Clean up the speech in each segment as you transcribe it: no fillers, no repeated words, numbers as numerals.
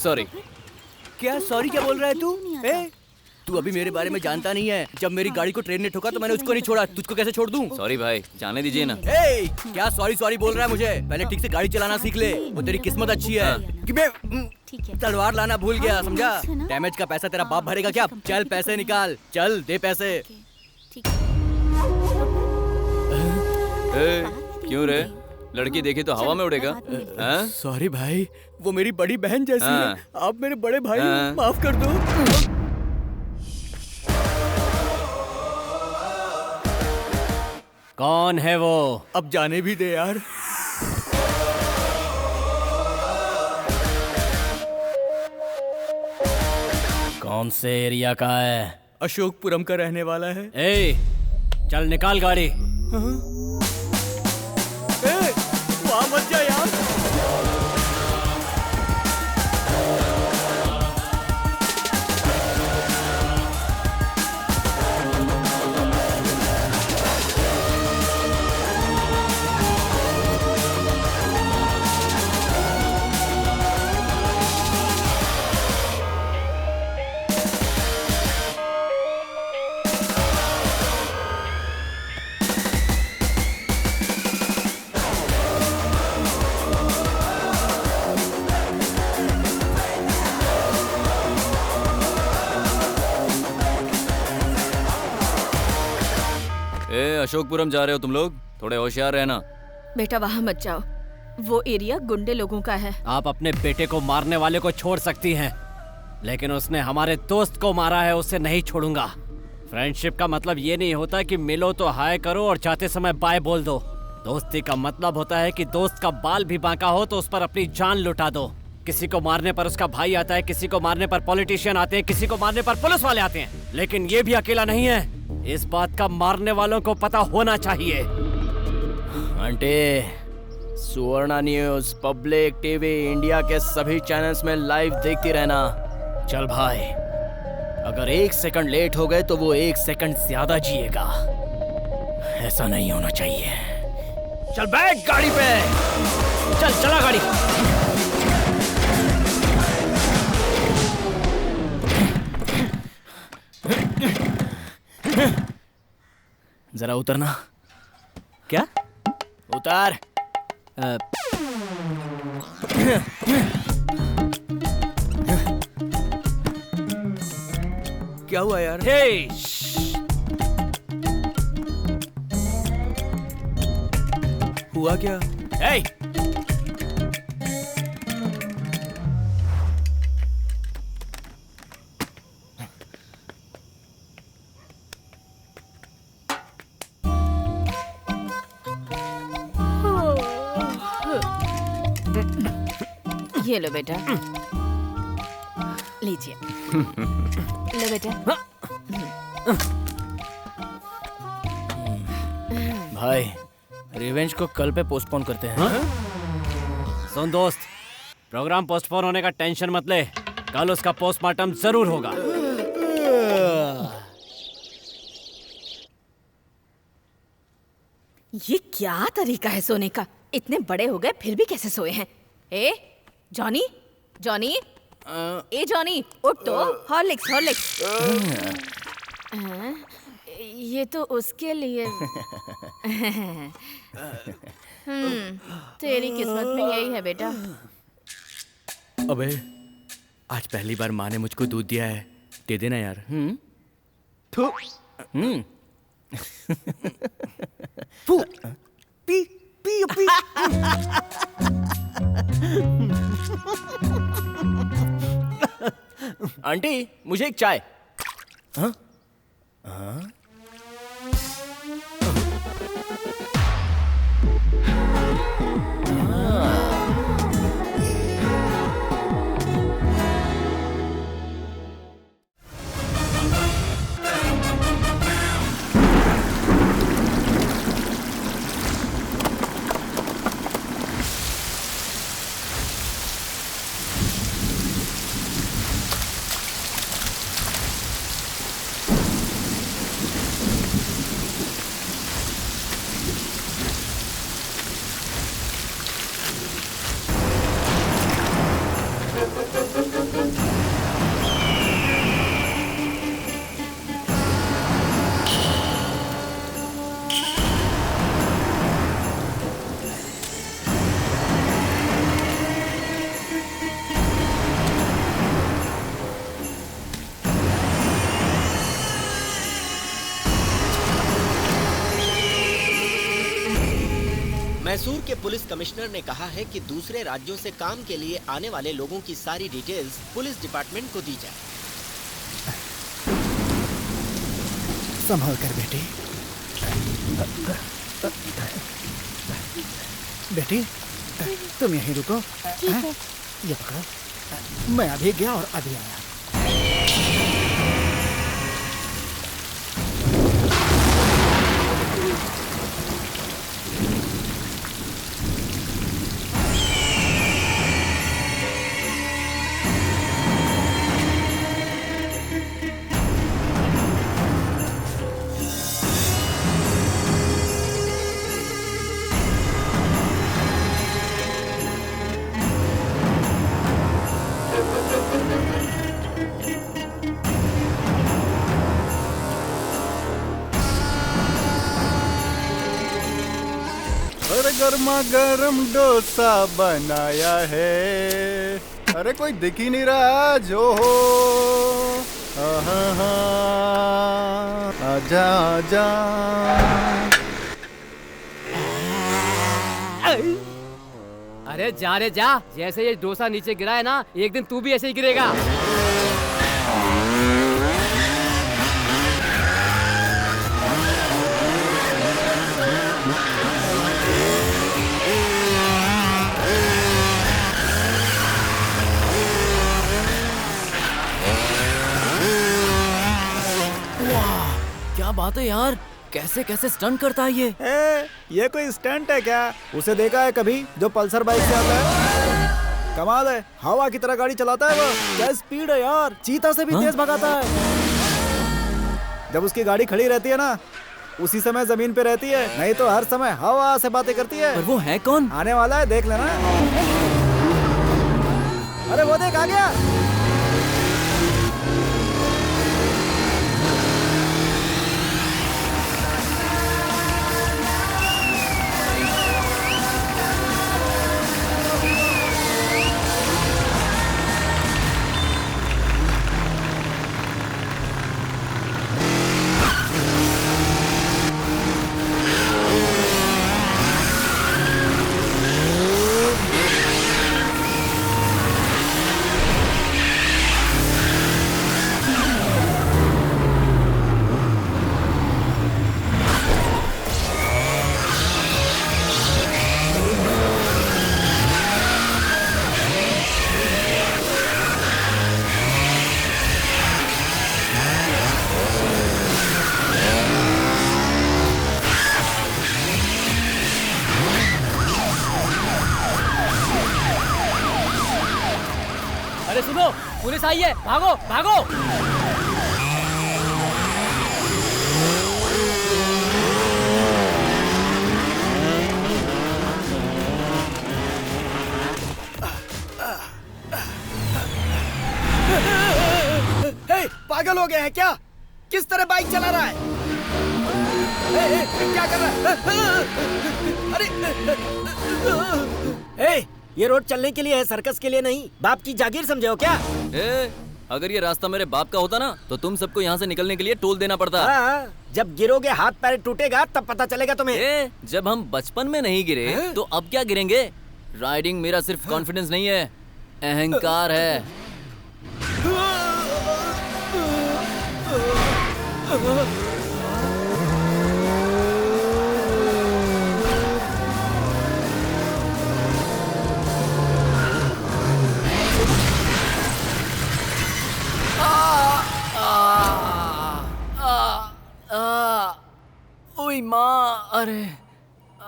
Sorry. क्या sorry क्या बोल रहा है तू? तू अभी मेरे बारे में जानता नहीं है। जब मेरी गाड़ी को ट्रेन ने ठोका तो मैंने उसको नहीं छोड़ा, तुझको कैसे छोड़ दूं? सॉरी भाई, जाने दीजिए ना। क्या सॉरी सॉरी बोल रहा है मुझे? पहले ठीक से गाड़ी चलाना सीख ले। वो तेरी किस्मत अच्छी है कि मैं तलवार लाना भूल गया, समझा? डैमेज का पैसा तेरा बाप भरेगा क्या? चल पैसे निकाल, चल दे पैसे। क्यों रे? लड़की देखी तो हवा में उड़ेगा? सॉरी भाई, वो मेरी बड़ी बहन जैसी है। आप मेरे बड़े भाई, माफ कर दो। कौन है वो? अब जाने भी दे यार। कौन से एरिया का है? अशोकपुरम का रहने वाला है। ए, चल निकाल गाड़ी। वहाँ मत जा यार। अशोकपुरम जा रहे हो तुम लोग? थोड़े होशियार रहना। बेटा वहाँ मत जाओ, वो एरिया गुंडे लोगों का है। आप अपने बेटे को मारने वाले को छोड़ सकती हैं, लेकिन उसने हमारे दोस्त को मारा है, उसे नहीं छोड़ूंगा। फ्रेंडशिप का मतलब ये नहीं होता कि मिलो तो हाय करो और जाते समय बाय बोल दो। दोस्ती का मतलब होता है कि दोस्त का बाल भी बांका हो तो उस पर अपनी जान लुटा दो। किसी को मारने पर उसका भाई आता है, किसी को मारने पर पॉलिटिशियन आते हैं, किसी को मारने पर पुलिस वाले आते हैं, लेकिन ये भी अकेला नहीं है। इस बात का मारने वालों को पता होना चाहिए। आंटी, सुवर्णा न्यूज, पब्लिक टीवी, इंडिया के सभी चैनल्स में लाइव देखती रहना। चल भाई, अगर 1 सेकंड लेट हो गए तो वो 1 सेकंड ज्यादा जिएगा। ऐसा नहीं होना चाहिए। चल बैठ गाड़ी पे, चल चला गाड़ी। जरा उतरना। क्या? उतार। क्या हुआ यार? हुआ क्या? ये लो बेटा, लीजिए। लो बेटा। भाई, रिवेंज को कल पे पोस्टपोन करते हैं। सुन दोस्त, प्रोग्राम पोस्टपोन होने का टेंशन मत ले, कल उसका पोस्टमार्टम जरूर होगा। ये क्या तरीका है सोने का? इतने बड़े हो गए फिर भी कैसे सोए हैं? ए जॉनी, जॉनी, ए जॉनी, उठ तो। Horlicks, Horlicks. ये तो उसके लिए। तेरी किस्मत में यही है बेटा। अबे, आज पहली बार माँ ने मुझको दूध दिया है, दे देना यार। थू। P P P. आंटी, मुझे एक चाय। हाँ? हाँ? मैसूर के पुलिस कमिश्नर ने कहा है कि दूसरे राज्यों से काम के लिए आने वाले लोगों की सारी डिटेल्स पुलिस डिपार्टमेंट को दी जाए। संभाल कर बेटी। बेटी तुम यहीं रुको। ठीक है। ये पकड़ो, मैं अभी गया और अभी आया। गर्मा गर्म डोसा बनाया है। अरे कोई दिख ही नहीं रहा जो हो। आजा आजा। अरे जा रे जा, जैसे ये डोसा नीचे गिरा है ना, एक दिन तू भी ऐसे ही गिरेगा। क्या बात है यार, कैसे कैसे स्टंट करता है ये। ये कोई स्टंट है क्या? उसे देखा है कभी जो पल्सर बाइक से आता है? कमाल है, हवा की तरह गाड़ी चलाता है वो। क्या स्पीड है यार, चीता से भी तेज भगाता है। जब उसकी गाड़ी खड़ी रहती है ना, उसी समय जमीन पे रहती है, नहीं तो हर समय हवा से बातें करती है। पर वो है कौन? आने वाला है, देख लेना। अरे वो देख, आ गया। अरे सुनो, पुलिस आई है, भागो भागो। पागल हो गया है क्या? किस तरह बाइक चला रहा है? क्या कर रहा है? अरे ये रोड चलने के लिए है, सर्कस के लिए नहीं। बाप की जागीर समझे हो क्या? अगर ये रास्ता मेरे बाप का होता ना, तो तुम सबको यहाँ से निकलने के लिए टोल देना पड़ता। जब गिरोगे हाथ पैर टूटेगा तब पता चलेगा तुम्हें। जब हम बचपन में नहीं गिरे तो अब क्या गिरेंगे? राइडिंग मेरा सिर्फ कॉन्फिडेंस नहीं है, अहंकार है। ओए माँ, अरे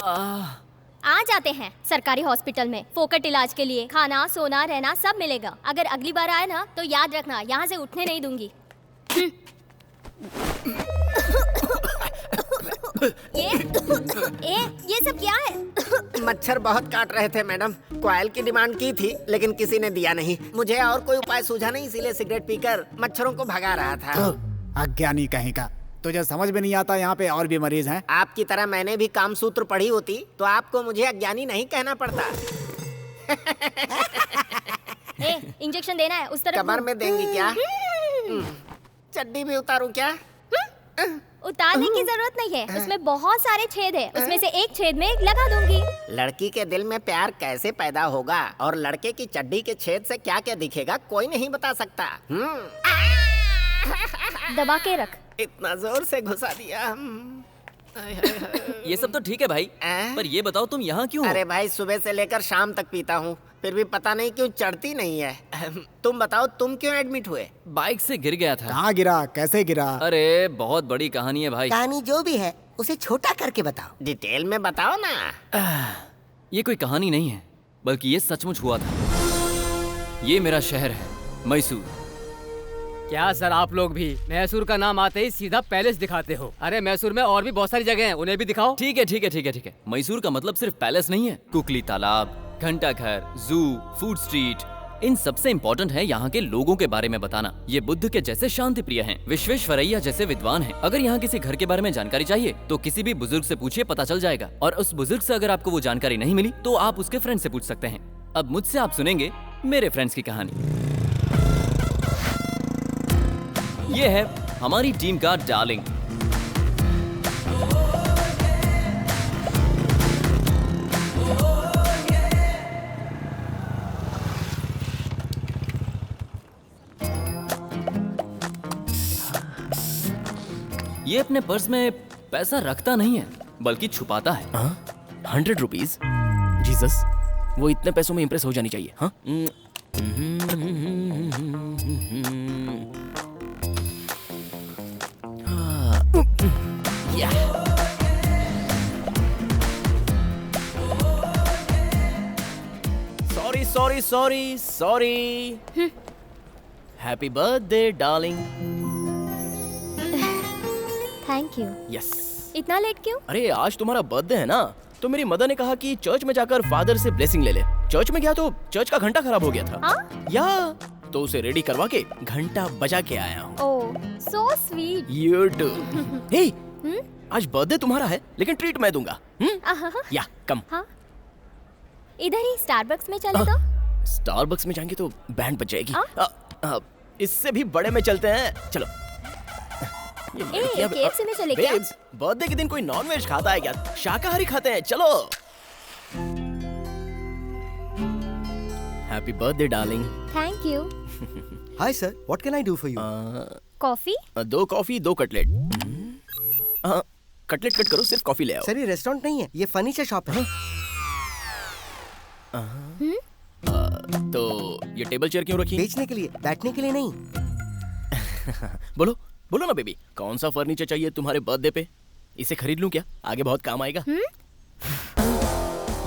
आ जाते हैं सरकारी हॉस्पिटल में फोकट इलाज के लिए। खाना, सोना, रहना सब मिलेगा। अगर अगली बार आए ना तो याद रखना, यहाँ से उठने नहीं दूंगी। ये सब क्या है? मच्छर बहुत काट रहे थे मैडम। कॉइल की डिमांड की थी लेकिन किसी ने दिया नहीं। मुझे और कोई उपाय सूझा नहीं, इसीलिए सिगरेट पीकर मच्छरों को भगा रहा था। अज्ञानी कहीं का, तुझे समझ में नहीं आता यहाँ पे और भी मरीज हैं। आपकी तरह मैंने भी काम सूत्र पढ़ी होती तो आपको मुझे अज्ञानी नहीं कहना पड़ता। इंजेक्शन देना है, उस तरफ कमर में देंगी क्या? चड्डी भी उतारूं क्या? उतारने की जरूरत नहीं है, उसमें बहुत सारे छेद है, उसमें से एक छेद में लगा दूंगी। लड़की के दिल में प्यार कैसे पैदा होगा और लड़के की चड्डी के छेद से क्या क्या दिखेगा कोई नहीं बता सकता। दबा के रख। इतना जोर से घुसा दिया। ये सब तो ठीक है भाई, पर ये बताओ तुम यहाँ क्यों हो? अरे भाई सुबह से लेकर शाम तक पीता हूँ, फिर भी पता नहीं क्यों चढ़ती नहीं है। तुम बताओ तुम क्यों एडमिट हुए? बाइक से गिर गया था। कहाँ गिरा, कैसे गिरा? अरे बहुत बड़ी कहानी है भाई। कहानी जो भी है उसे छोटा करके बताओ, डिटेल में बताओ ना। ये कोई कहानी नहीं है, बल्कि ये सचमुच हुआ था। ये मेरा शहर है, मैसूर। क्या सर आप लोग भी मैसूर का नाम आते ही सीधा पैलेस दिखाते हो? अरे मैसूर में और भी बहुत सारी जगह हैं, उन्हें भी दिखाओ। ठीक है ठीक है ठीक है ठीक है। मैसूर का मतलब सिर्फ पैलेस नहीं है। कुकली तालाब, घंटा घर, जू, फूड स्ट्रीट, इन सबसे इम्पोर्टेंट है यहाँ के लोगों के बारे में बताना। ये बुद्ध के जैसे शांति प्रिय हैं, विश्वेश्वरैया जैसे विद्वान हैं। अगर यहाँ किसी घर के बारे में जानकारी चाहिए तो किसी भी बुजुर्ग से पूछिए, पता चल जाएगा। और उस बुजुर्ग से अगर आपको वो जानकारी नहीं मिली तो आप उसके फ्रेंड से पूछ सकते हैं। अब मुझसे आप सुनेंगे मेरे फ्रेंड्स की कहानी। ये है हमारी टीम का डार्लिंग। ये अपने पर्स में पैसा रखता नहीं है, बल्कि छुपाता है। 100 रुपीज? जीसस, वो इतने पैसों में इंप्रेस हो जानी चाहिए। हाँ? Sorry sorry sorry sorry. Happy birthday darling. Thank you. Yes. इतना लेट क्यों? अरे आज तुम्हारा बर्थडे है ना, तो मेरी मदर ने कहा कि चर्च में जाकर फादर से ब्लेसिंग ले ले। चर्च में गया तो चर्च का घंटा खराब हो गया था। हाँ? या तो उसे रेडी करवा के घंटा बजा के आया हूँ। ओह, सो स्वीट। You too. हे, आज बर्थडे तुम्हारा है, लेकिन ट्रीट मैं दूंगा। या कम। हाँ? इधर ही स्टारबक्स में चले तो? स्टारबक्स में जाएंगे तो बैंड बज जाएगी। इससे भी बड़े में चलते हैं, चलो। KFC में चले क्या? बर्थडे के दिन कोई नॉनवेज खाता है क्या? शाकाहारी खाते हैं, चलो। Happy birthday darling. Thank you. Hi sir, what can I do for you? Coffee? 2 coffee 2 cutlet. Cutlet cut करो, सिर्फ कॉफी ले आओ। सर ये रेस्टोरेंट नहीं है, ये फर्नीचर शॉप है। तो ये टेबल चेयर क्यों रखी? बेचने के लिए, बैठने के लिए नहीं। बोलो बोलो ना बेबी, कौन सा फर्नीचर चाहिए तुम्हारे बर्थडे पे? इसे खरीद लूं क्या? आगे बहुत काम आएगा।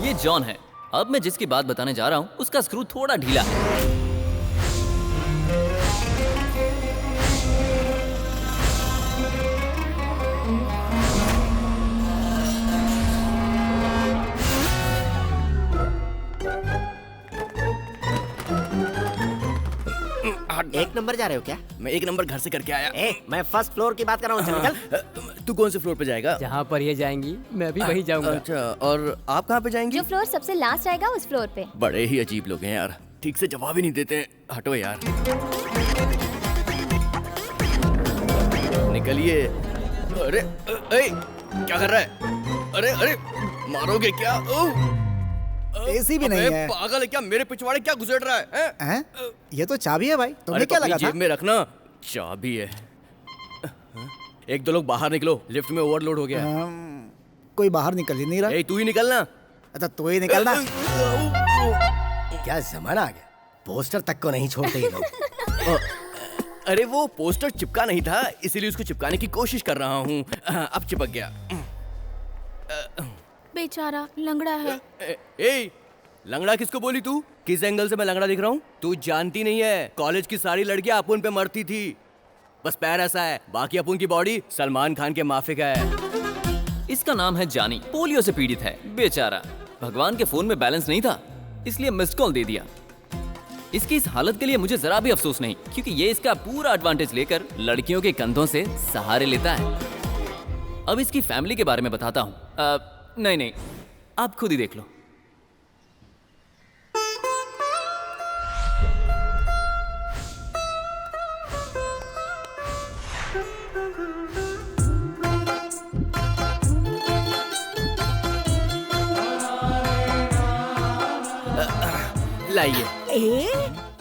ये जॉन है। अब मैं जिसकी बात बताने जा रहा हूँ उसका स्क्रू थोड़ा ढीला है। एक नंबर जा रहे हो क्या? मैं 1 नंबर घर से करके आया। मैं फर्स्ट फ्लोर की बात कर रहा हूँ, निकल। तू कौन से फ्लोर पे जाएगा? जहाँ पर ये जाएंगी मैं भी वहीं जाऊंगा। अच्छा, और आप कहाँ पे जाएंगी? जो फ्लोर सबसे लास्ट आएगा उस फ्लोर पे। बड़े ही अजीब लोग हैं यार, ठीक से जवाब ही नहीं देते। हटो यार, निकलिए। अरे क्या कर रहा है? अरे अरे मारोगे क्या? एसी भी नहीं है। पागल है क्या? मेरे पिछवाड़े क्या घुसेड़ रहा है? हैं? ये तो चाबी है भाई, तुमने क्या लगा था? जेब में रखना, चाबी है। 1-2 लोग बाहर निकलो, लिफ्ट में ओवरलोड हो गया। कोई बाहर निकल ही नहीं रहा। तू ही निकलना। अच्छा तू ही निकलना। क्या जमाना आ गया, पोस्टर तक को नहीं छोड़ते ये लोग। अरे वो पोस्टर चिपका नहीं था, इसीलिए उसको चिपकाने की कोशिश कर रहा हूँ। अब चिपक गया। बेचारा लंगड़ा है। ए, लंगड़ा किसको बोली तू? किस एंगल से मैं लंगड़ा दिख रहा हूँ? तू जानती नहीं है, कॉलेज की सारी लड़कियां अपुन पे मरती थी, बस पैर ऐसा है, बाकी अपुन की बॉडी सलमान खान के माफिक है। इसका नाम है जानी, पोलियो से पीड़ित है बेचारा। भगवान के फोन में बैलेंस नहीं था, इसलिए मिस्ड कॉल दे दिया। इसकी इस हालत के लिए मुझे जरा भी अफसोस नहीं, क्योंकि ये इसका पूरा एडवांटेज लेकर लड़कियों के कंधों से सहारे लेता है। अब इसकी फैमिली के बारे में बताता हूँ। नहीं, आप खुद ही देख लो। लाइए। ए,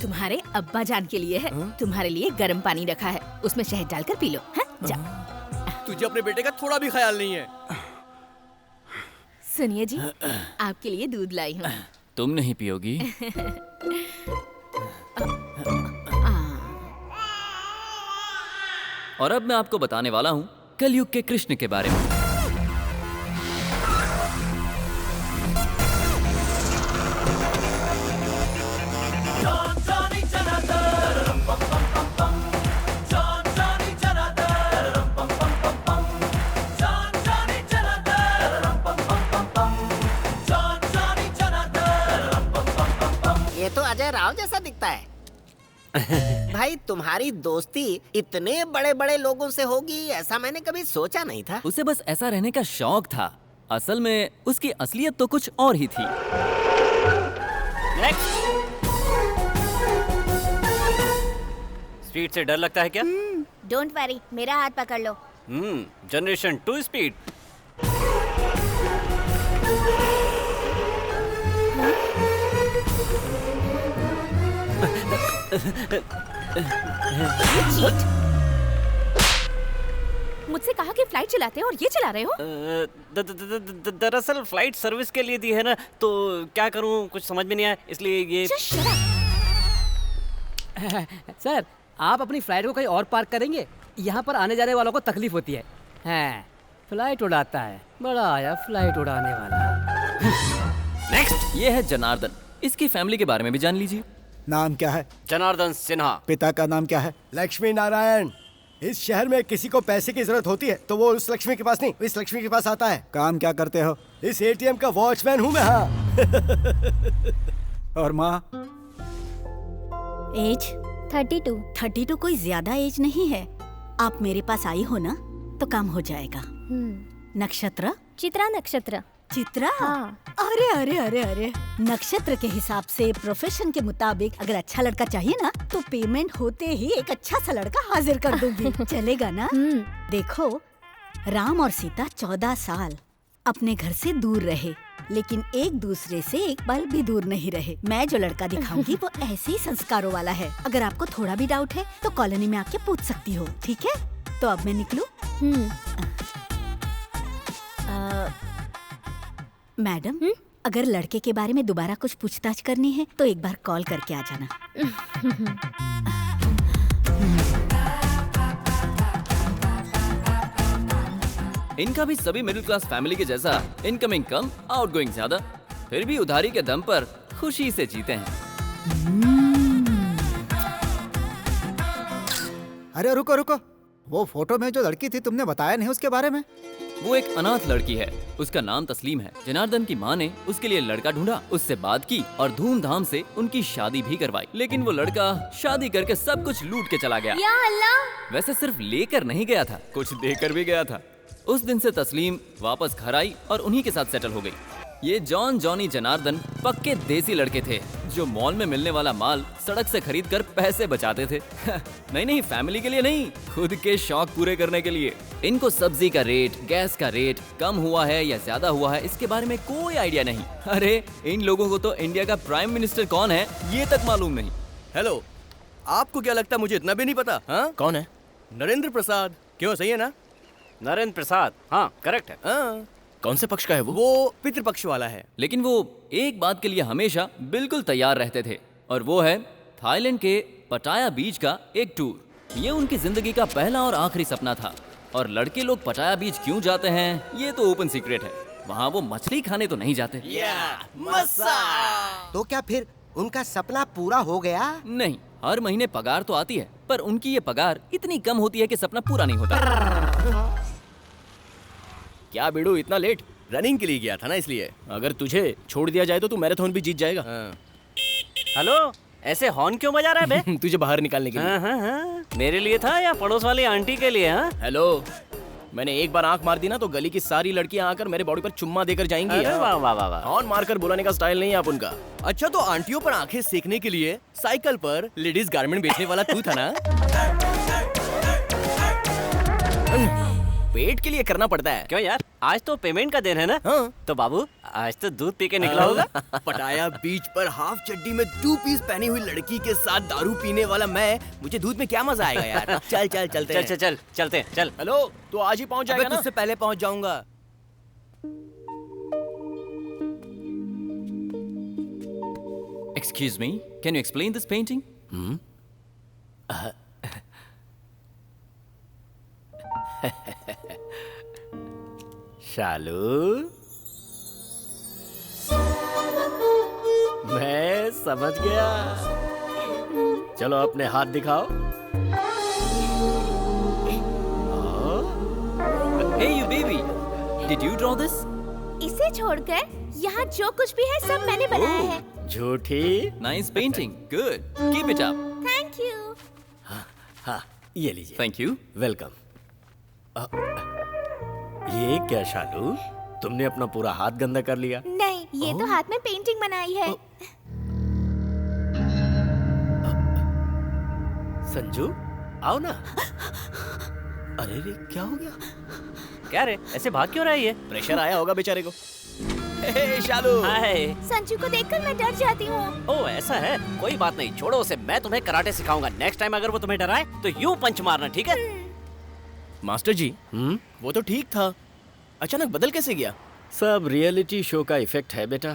तुम्हारे अब्बा जान के लिए है। तुम्हारे लिए गर्म पानी रखा है, उसमें शहद डालकर पी लो। हाँ, जाओ। तुझे अपने बेटे का थोड़ा भी ख्याल नहीं है। सुनिए जी, आपके लिए दूध लाई हूँ। तुम नहीं पियोगी? और अब मैं आपको बताने वाला हूँ कलयुग के कृष्ण के बारे में। ये तो अजय राव जैसा दिखता है। भाई तुम्हारी दोस्ती इतने बड़े बड़े लोगों से होगी ऐसा मैंने कभी सोचा नहीं था। उसे बस ऐसा रहने का शौक था। असल में उसकी असलियत तो कुछ और ही थी। स्पीड से डर लगता है क्या? डोंट वरी, मेरा हाथ पकड़ लो। Generation 2 speed. मुझसे कहा कि फ्लाइट चलाते हो और ये चला रहे हो? दरअसल फ्लाइट सर्विस के लिए दी है ना, तो क्या करूं कुछ समझ में नहीं आया, इसलिए ये। सर, आप अपनी फ्लाइट को कहीं और पार्क करेंगे? यहाँ पर आने जाने वालों को तकलीफ होती है। हाँ, फ्लाइट उड़ाता है, बड़ा आया फ्लाइट उड़ाने वाला। नेक्स्ट, ये है जनार्दन। इसकी फैमिली के बारे में भी जान लीजिए। नाम क्या है? जनार्दन सिन्हा। पिता का नाम क्या है? लक्ष्मी नारायण। इस शहर में किसी को पैसे की जरूरत होती है तो वो उस लक्ष्मी के पास नहीं, इस लक्ष्मी के पास आता है। काम क्या करते हो? इस एटीएम का वॉचमैन हूँ मैं। हाँ। और माँ? एज 32। 32 कोई ज्यादा एज नहीं है। आप मेरे पास आई हो ना तो काम हो जाएगा। नक्षत्र? चित्रा नक्षत्र। चित्रा? हाँ। अरे अरे अरे अरे, नक्षत्र के हिसाब से प्रोफेशन के मुताबिक अगर अच्छा लड़का चाहिए ना तो पेमेंट होते ही एक अच्छा सा लड़का हाजिर कर दूंगी। चलेगा ना? देखो, राम और सीता 14 साल अपने घर से दूर रहे, लेकिन एक दूसरे से एक पल भी दूर नहीं रहे। मैं जो लड़का दिखाऊंगी वो ऐसे ही संस्कारों वाला है। अगर आपको थोड़ा भी डाउट है तो कॉलोनी में आके पूछ सकती हो, ठीक है? तो अब मैं निकलूं? मैडम, अगर लड़के के बारे में दोबारा कुछ पूछताछ करनी है तो एक बार कॉल करके आ जाना। इनका भी सभी मिडिल क्लास फैमिली के जैसा इनकमिंग कम, आउटगोइंग ज्यादा, फिर भी उधारी के दम पर खुशी से जीते हैं। अरे रुको रुको, वो फोटो में जो लड़की थी तुमने बताया नहीं उसके बारे में? वो एक अनाथ लड़की है, उसका नाम तस्लीम है। जनार्दन की माँ ने उसके लिए लड़का ढूंढा, उससे बात की और धूमधाम से उनकी शादी भी करवाई। लेकिन वो लड़का शादी करके सब कुछ लूट के चला गया। या अल्लाह! वैसे सिर्फ लेकर नहीं गया था, कुछ देकर भी गया था। उस दिन से तस्लीम वापस घर आई और उन्हीं के साथ सेटल हो गई। ये जॉनी जनार्दन पक्के देसी लड़के थे जो मॉल में मिलने वाला माल सड़क से खरीद कर पैसे बचाते थे। नहीं, फैमिली के लिए नहीं, खुद के शौक पूरे करने के लिए। इनको सब्जी का रेट, गैस का रेट कम हुआ है या ज्यादा हुआ है इसके बारे में कोई आइडिया नहीं। अरे इन लोगों को तो इंडिया का प्राइम मिनिस्टर कौन है ये तक मालूम नहीं। हेलो, आपको क्या लगता मुझे इतना भी नहीं पता? हाँ, कौन है? नरेंद्र प्रसाद। क्यों, सही है ना? नरेंद्र प्रसाद, हाँ करेक्ट है। हाँ। कौन से पक्ष का है वो? वो पितृपक्ष वाला है। लेकिन वो एक बात के लिए हमेशा बिल्कुल तैयार रहते थे और वो है थाईलैंड के पटाया बीच का एक टूर। ये उनकी जिंदगी का पहला और आखिरी सपना था। और लड़के लोग पटाया बीच क्यों जाते हैं ये तो ओपन सीक्रेट है। वहाँ वो मछली खाने तो नहीं जाते। तो क्या फिर उनका सपना पूरा हो गया? नहीं, हर महीने पगार तो आती है पर उनकी ये पगार इतनी कम होती है कि सपना पूरा नहीं होता। क्या बिडू, इतना लेट? रनिंग के लिए गया था ना, इसलिए। अगर तुझे छोड़ दिया जाए तो तू मैराथन भी जीत जाएगा। हेलो, ऐसे हॉर्न क्यों बजा रहा है बे? तुझे बाहर निकालने के लिए। हाँ। मेरे लिए था या पड़ोस वाली आंटी के लिए? हाँ? हेलो, मैंने एक बार आंख मार दी ना तो गली की सारी लड़कियां आकर मेरे बॉडी पर चुम्मा देकर जाएंगी। अरे वाह वाह वाह वाह। हॉर्न मारकर बुलाने का स्टाइल नहीं है आप उनका। अच्छा, तो आंटियों पर आंखें सेकने के लिए साइकिल पर लेडीज गारमेंट बेचने वाला तू था ना? पेट के लिए करना पड़ता है। क्यों यार, आज तो पेमेंट का दिन है ना? हाँ। तो बाबू आज तो दूध पी के निकला होगा। पटाया बीच पर हाफ चड्डी में 2 पीस पहनी हुई लड़की के साथ दारू पीने वाला मैं, मुझे दूध में क्या मजा आएगा यार। चल चल चलते हैं। चलते हैं, चल। हेलो, तो आज ही पहुंच जाएगा ना? तुझसे पहले पहुंच जाऊंगा। Excuse me, can you explain this painting? शालू, मैं समझ गया। चलो अपने हाथ दिखाओ। Hey you baby, did you draw this? इसे छोड़कर यहाँ जो कुछ भी है सब मैंने बनाया है। झूठी। Nice painting, good. Keep it up. Thank you. हाँ, ये लीजिए। Thank you. वेलकम। ये क्या शालू, तुमने अपना पूरा हाथ गंदा कर लिया? नहीं, ये तो हाथ में पेंटिंग बनाई है। संजू, आओ ना। अरे रे, क्या हो गया? क्या रे, ऐसे भाग क्यों रहा है ये? प्रेशर आया होगा बेचारे को। हे शालू। हाय। संजू को देखकर मैं डर जाती हूँ। ओह ऐसा है, कोई बात नहीं, छोड़ो उसे, मैं तुम्हें कराटे सिखाऊंगा। नेक्स्ट टाइम अगर वो तुम्हें डराए तो यूं पंच मारना, ठीक है? मास्टर जी, वो तो ठीक था, अचानक बदल कैसे गया? सब रियलिटी शो का इफेक्ट है बेटा।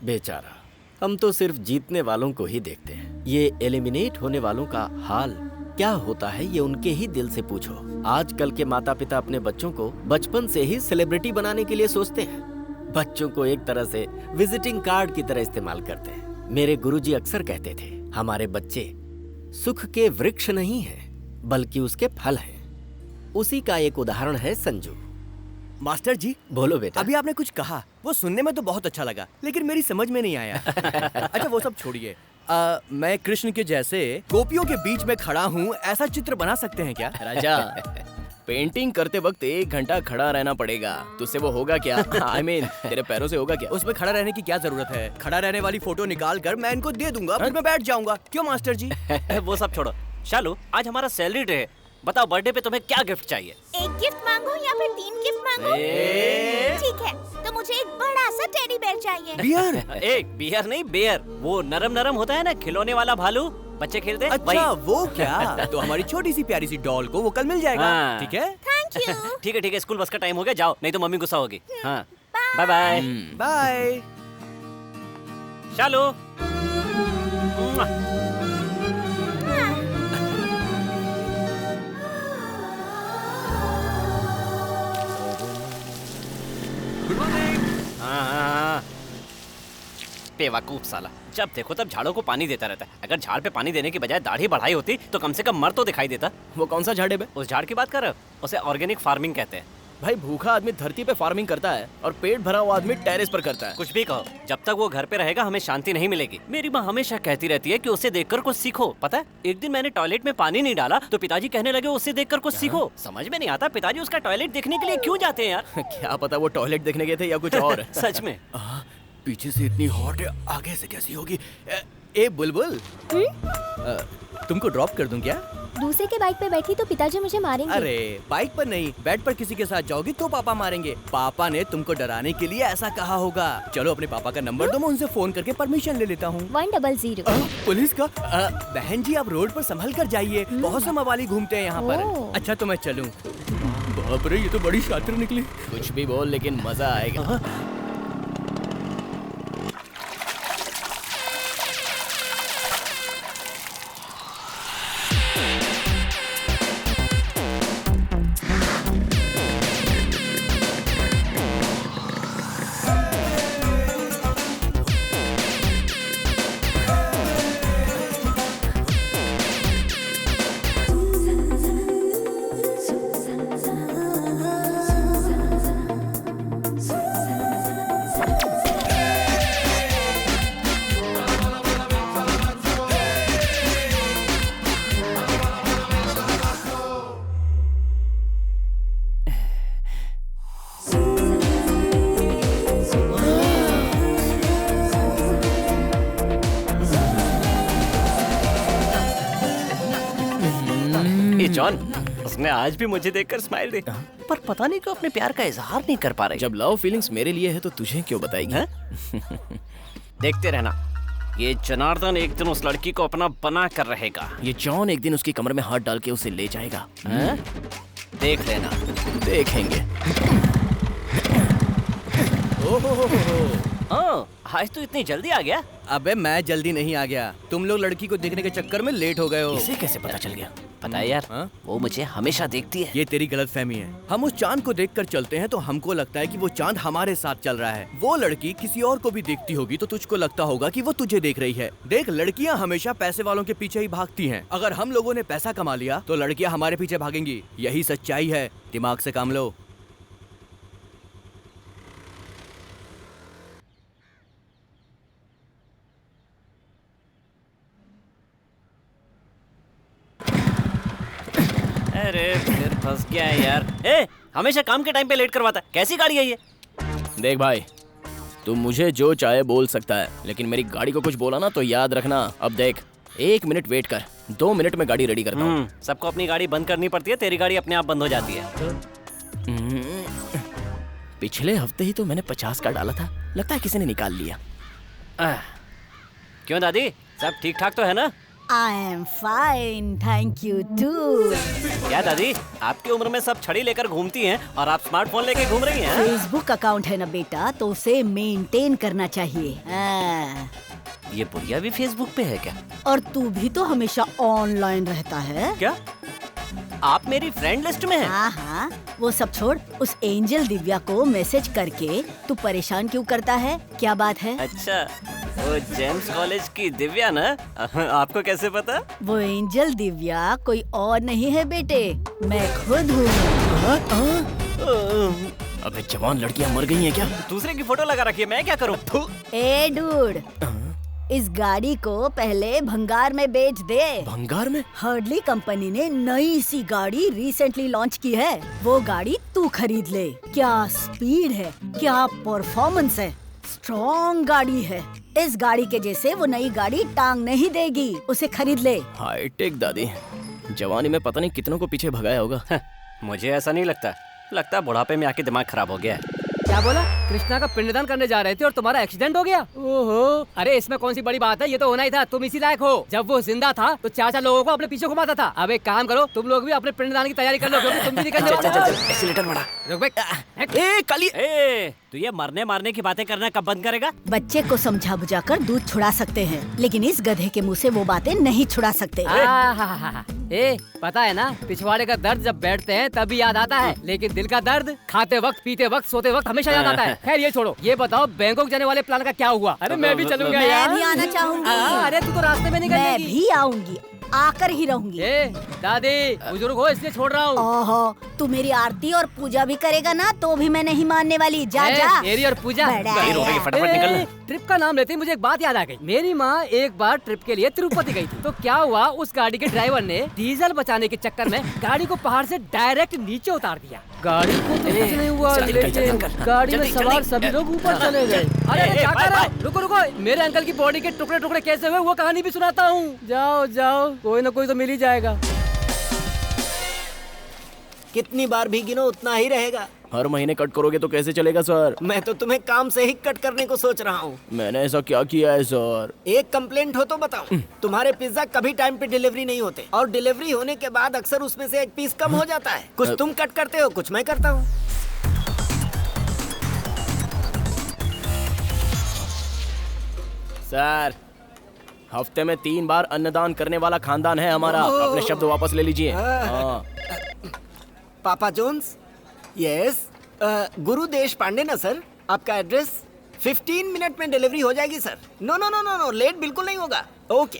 बेचारा, हम तो सिर्फ जीतने वालों को ही देखते हैं। ये एलिमिनेट होने वालों का हाल क्या होता है ये उनके ही दिल से पूछो। आजकल के माता पिता अपने बच्चों को बचपन से ही सेलिब्रिटी बनाने के लिए सोचते हैं। बच्चों को एक तरह से विजिटिंग कार्ड की तरह इस्तेमाल करते हैं। मेरे गुरुजी अक्सर कहते थे, हमारे बच्चे सुख के वृक्ष नहीं हैं, बल्कि उसके फल हैं। उसी का एक उदाहरण है संजू। मास्टर जी, बोलो बेटा। अभी आपने कुछ कहा, वो सुनने में तो बहुत अच्छा लगा, लेकिन मेरी समझ में नहीं आया। अच्छा वो सब छोड़िए, मैं कृष्ण के जैसे गोपियों के बीच में खड़ा हूँ, ऐसा चित्र बना सकते हैं क्या? राजा, पेंटिंग करते वक्त 1 घंटा खड़ा रहना पड़ेगा, तुझसे वो होगा क्या? I mean, तेरे पैरों से होगा क्या? उसमें खड़ा रहने की क्या जरूरत है? खड़ा रहने वाली फोटो निकाल कर मैं इनको दे दूंगा, फिर मैं बैठ जाऊंगा। क्यों मास्टर जी? वो सब छोड़ो। शालू, आज हमारा सैलरी डे है, बताओ बर्थडे पे तुम्हें क्या गिफ्ट चाहिए? एक गिफ्ट मांगो या फिर 3 गिफ्ट मांगो? ठीक है, तो मुझे एक बड़ा सा टेडी बेयर चाहिए। बियर? एक बियर नहीं, बेयर, वो नरम नरम होता है ना, खिलौने वाला भालू, बच्चे खेलते हैं। अच्छा वो क्या? तो हमारी छोटी सी प्यारी सी डॉल को वो कल मिल जाएगा। हाँ। ठीक है? Thank you. ठीक है, स्कूल बस का टाइम हो गया, जाओ, नहीं तो मम्मी गुस्सा होगी। हाँ, बाय बाय। बाय। शालू। हाँ। बेवकूफ साला, जब देखो तब झाड़ों को पानी देता रहता है। अगर झाड़ पे पानी देने की बजाय दाढ़ी बढ़ाई होती तो कम से कम मर तो दिखाई देता। वो कौन सा झाड़ है बे? उस झाड़ की बात कर रहे हो? उसे ऑर्गेनिक फार्मिंग कहते हैं। भाई भूखा आदमी धरती पे फार्मिंग करता है और पेट भरा हुआ आदमी टेरेस पर करता है। कुछ भी कहो, जब तक वो घर पे रहेगा हमें शांति नहीं मिलेगी। मेरी माँ हमेशा कहती रहती है कि उसे देखकर कुछ सीखो। पता है, एक दिन मैंने टॉयलेट में पानी नहीं डाला तो पिताजी कहने लगे उसे देखकर कुछ सीखो। समझ में नहीं आता पिताजी उसका टॉयलेट देखने के लिए क्यों जाते हैं यार। क्या पता वो टॉयलेट देखने गए थे या कुछ और। सच में। पीछे से इतनी हॉट है, आगे से कैसी होगी? ए बुलबुल, तुमको ड्रॉप कर दूं क्या? दूसरे के बाइक पे बैठी तो पिताजी मुझे मारेंगे। अरे बाइक पर नहीं, बेड पर किसी के साथ जाओगी तो पापा मारेंगे। पापा ने तुमको डराने के लिए ऐसा कहा होगा। चलो अपने पापा का नंबर दो, मैं उनसे फोन करके परमिशन ले लेता हूँ। 100। पुलिस का? बहन जी आप रोड पर संभल कर जाइए, बहुत से मवाली घूमते हैं यहाँ पर। अच्छा तो मैं चलूँ? बाप रे, ये तो बड़ी शातिर निकली। कुछ भी बोल लेकिन मजा आएगा। उसने आज भी मुझे देखकर स्माइल दी, पर पता नहीं क्यों अपने प्यार का इजहार नहीं कर पा रही। जब लव फीलिंग्स मेरे लिए है तो तुझे क्यों बताएगी? देखते रहना, ये जनार्दन एक दिन उस लड़की को अपना बना कर रहेगा। ये जॉन एक दिन उसकी कमर में हाथ डाल के उसे ले जाएगा। देख लेना। देखेंगे। आज तो इतनी जल्दी आ गया? अबे मैं जल्दी नहीं आ गया, तुम लोग लड़की को देखने के चक्कर में लेट हो गए हो। इसे कैसे पता चल गया? पता है यार, वो मुझे हमेशा देखती है। ये तेरी गलतफहमी है। हम उस चांद को देखकर चलते हैं तो हमको लगता है कि वो चांद हमारे साथ चल रहा है। वो लड़की किसी और को भी देखती होगी तो तुझको लगता होगा कि वो तुझे देख रही है। देख, लड़कियां हमेशा पैसे वालों के पीछे ही भागती हैं। अगर हम लोगों ने पैसा कमा लिया तो लड़कियां हमारे पीछे भागेंगी। यही सच्चाई है, दिमाग से काम लो। अरे फिर फंस गया है यार। ए, हमेशा काम के टाइम पे लेट करवाता है। कैसी गाड़ी है ये? देख भाई, तू मुझे जो चाहे बोल सकता है, लेकिन मेरी गाड़ी को कुछ बोला ना तो याद रखना। अब देख, 1 मिनट वेट कर, 2 मिनट में गाड़ी रेडी करता हूँ। सबको अपनी गाड़ी बंद करनी पड़ती है, तेरी गाड़ी अपने आप बंद हो जाती है। पिछले हफ्ते ही तो मैंने 50 का डाला था, लगता है किसी ने निकाल लिया। क्यों दादी, सब ठीक ठाक तो है ना? I am fine, thank you too. क्या दादी, आपकी उम्र में सब छड़ी लेकर घूमती हैं और आप स्मार्टफोन लेके घूम रही हैं? फेसबुक अकाउंट है ना बेटा, तो उसे मेंटेन करना चाहिए। ये बुढ़िया भी फेसबुक पे है क्या? और तू भी तो हमेशा ऑनलाइन रहता है। क्या आप मेरी फ्रेंड लिस्ट में हैं? हाँ, वो सब छोड़, उस एंजल दिव्या को मैसेज करके तू परेशान क्यों करता है? क्या बात है? अच्छा, वो जेम्स कॉलेज की दिव्या ना? आपको कैसे पता? वो एंजल दिव्या कोई और नहीं है बेटे, मैं खुद हूँ। अबे जवान लड़कियां मर गई हैं क्या? दूसरे की फोटो लगा रखी है, मैं क्या करूँ? ए डूड, इस गाड़ी को पहले भंगार में बेच दे। भंगार में? हर्डली कंपनी ने नई सी गाड़ी रिसेंटली लॉन्च की है, वो गाड़ी तू खरीद ले। क्या स्पीड है, क्या परफॉर्मेंस है, स्ट्रॉन्ग गाड़ी है। इस गाड़ी के जैसे वो नई गाड़ी टांग नहीं देगी, उसे खरीद ले। हाईटेक दादी, जवानी में पता नहीं कितनों को पीछे भगाया होगा। मुझे ऐसा नहीं लगता, लगता है बुढ़ापे में आके दिमाग खराब हो गया है। क्या बोला? कृष्णा का पिंडदान करने जा रहे थे और तुम्हारा एक्सीडेंट हो गया? ओहो, अरे इसमें कौन सी बड़ी बात है, ये तो होना ही था। तुम इसी लायक हो। जब वो जिंदा था तो 4 लोगों को अपने पीछे घुमाता था। अब एक काम करो, तुम लोग भी अपने पिंडदान की तैयारी कर लो, क्योंकि तुम भी निकलने वाले हो। एक्सीलेटर बढ़ा। रुक बे। ए काली, तू ये मरने मारने की बातें करना कब बंद करेगा? बच्चे को समझा बुझाकर दूध छुड़ा सकते हैं, लेकिन इस गधे के मुंह से वो बातें नहीं छुड़ा सकते। ए, पता है ना, पिछवाड़े का दर्द जब बैठते हैं तभी याद आता है, लेकिन दिल का दर्द खाते वक्त, पीते वक्त, सोते वक्त हमेशा याद आता है। खैर ये छोड़ो, ये बताओ बैंकॉक जाने वाले प्लान का क्या हुआ? अरे मैं भी चलूंगा यार। मैं भी आना चाहूंगी। अरे तू तो रास्ते में निकल मैं जाएगी। भी आऊंगी, आकर ही रहूंगी। दादी, बुजुर्ग हो इसलिए छोड़ रहा हूँ। ओहो, तू मेरी आरती और पूजा भी करेगा ना तो भी मैं नहीं मानने वाली। जा जा। मेरी और पूजा। फटाफट निकल। ट्रिप का नाम लेते ही मुझे एक बात याद आ गई। मेरी माँ एक बार ट्रिप के लिए तिरुपति गई थी, तो क्या हुआ, उस गाड़ी के ड्राइवर ने डीजल बचाने के चक्कर में गाड़ी को पहाड़ से डायरेक्ट नीचे उतार दिया। गाड़ी को तो कुछ नहीं हुआ, लेकिन गाड़ी में सवार सभी लोग ऊपर चले गए। अरे क्या कर रहे हो? रुको रुको, मेरे अंकल की बॉडी के टुकड़े टुकड़े कैसे हुए वो कहानी भी सुनाता हूँ। जाओ जाओ, कोई ना कोई तो मिल ही जाएगा। कितनी बार भी गिनो उतना ही रहेगा। हर महीने कट करोगे तो कैसे चलेगा सर? मैं तो तुम्हें काम से ही कट करने को सोच रहा हूँ। मैंने ऐसा क्या किया है सर? एक कंप्लेंट हो तो बताओ। तुम्हारे पिज्जा कभी टाइम पे डिलीवरी नहीं होते, और डिलीवरी होने के बाद अक्सर उसमें से एक पीस कम हो जाता है। कुछ तुम कट करते हो, कुछ मैं करता हूँ। सर, हफ्ते में 3 बार अन्नदान करने वाला खानदान है हमारा। अपने शब्द वापस ले लीजिए। पापा जोन्स, यस, गुरु देश पांडे ना सर? आपका एड्रेस 15 मिनट में डिलीवरी हो जाएगी sir. No no no no no, late बिल्कुल नहीं होगा। ओके।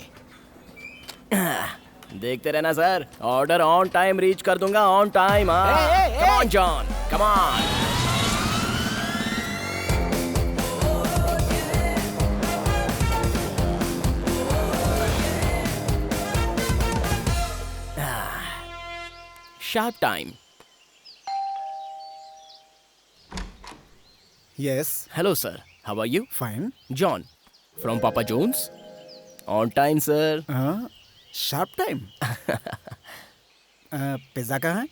देखते रहना sir, order on time reach कर दूंगा, on time. Come on John, come on. Sharp time. Yes. Hello, sir. How are you? Fine. John, from Papa John's. On time, sir. Sharp time. Pizza कहाँ है?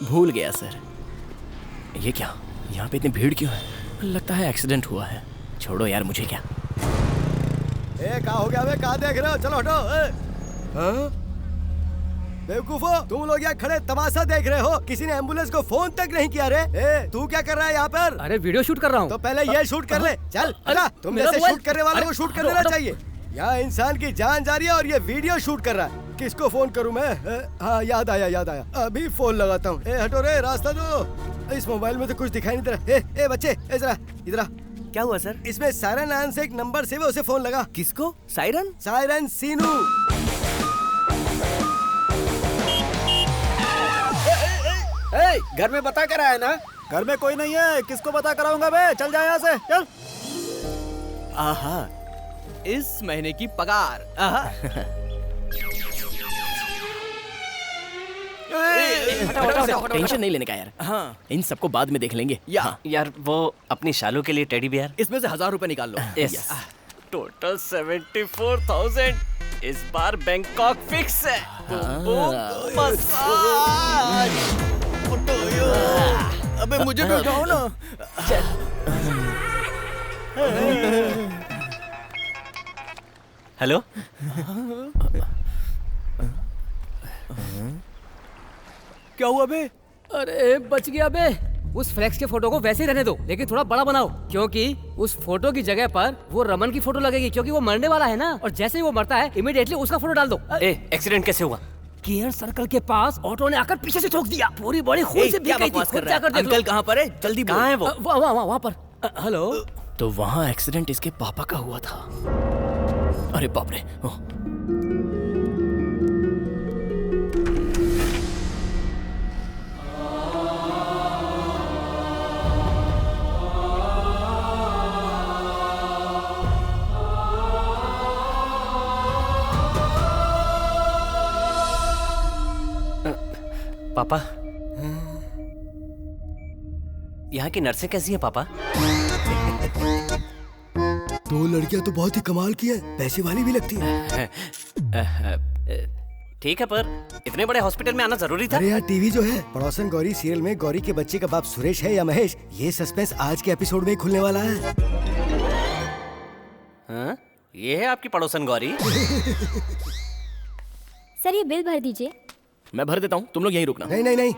भूल गया sir. ये क्या, यहाँ पे इतनी भीड़ क्यों है? लगता है एक्सीडेंट हुआ है। छोड़ो यार, मुझे क्या। कहाँ हो गया बे? कहाँ देख रहे हो? चलो हटो। बेवकूफो, तुम लोग यहाँ खड़े तमाशा देख रहे हो, किसी ने एम्बुलेंस को फोन तक नहीं किया रे। तू क्या कर रहा है यहाँ पर? अरे वीडियो शूट कर रहा हूँ। तो पहले ये शूट कर ले। चल अरे तुम जैसे शूट करने वाले को शूट कर लेना चाहिए। यहाँ इंसान की जान जा रही है और ये वीडियो शूट कर रहा है। किसको फोन करूँ मैं? हाँ याद आया, अभी फोन लगाता हूँ। हटो रे, रास्ता दो। इस मोबाइल में तो कुछ दिखाई नहीं दे रहा। बच्चे जरा इधर। क्या हुआ सर? इसमें सायरन नाम से एक नंबर से उसे फोन लगा। किसको? सायरन? सायरन सीनू। घर में बता कर आया ना? घर में कोई नहीं है, किसको बता कराऊंगा बे? चल जा यहाँ से, चल। आहा, इस महीने की पगार। आहा। टेंशन नहीं लेने का यार। हाँ, इन सबको बाद में देख लेंगे। यार वो अपनी शालू के लिए टेडी बियर, इसमें से 1000 रुपए निकाल लो। यस। टोटल 74,000। इस बार बैंकॉक फिक्स है। मसाज। अबे मुझे भी उठाओ ना। हेलो। क्या हुआ बे? अरे बच गया बे। उस फ्लेक्स के फोटो को वैसे ही रहने दो, लेकिन थोड़ा बड़ा बनाओ, क्योंकि उस फोटो की जगह पर वो रमन की फोटो लगेगी, क्योंकि वो मरने वाला है ना। और जैसे ही वो मरता है, इमीडिएटली उसका फोटो डाल दो। एक्सीडेंट कैसे हुआ? केयर सर्कल के पास ऑटो ने आकर पीछे से ठोक दिया। पूरी बॉडी खून से भीग गई थी। खुद जाकर देख लो। अंकल कहाँ पर है? जल्दी कहाँ है वो? वहाँ पर। हेलो। तो वहाँ एक्सीडेंट इसके पापा का हुआ था। अरे बाप रे। पापा, यहाँ की नर्सें कैसी है पापा? 2 लड़कियां तो बहुत ही कमाल की हैं, पैसे वाली भी लगती है। ठीक है, पर इतने बड़े हॉस्पिटल में आना जरूरी था? अरे यार, टीवी जो है पड़ोसन गौरी सीरियल में गौरी के बच्चे का बाप सुरेश है या महेश, ये सस्पेंस आज के एपिसोड में ही खुलने वाला है। हाँ? ये है आपकी पड़ोसन गौरी? सर ये बिल भर दीजिए। मैं भर देता हूँ, तुम लोग यहीं रुकना। नहीं,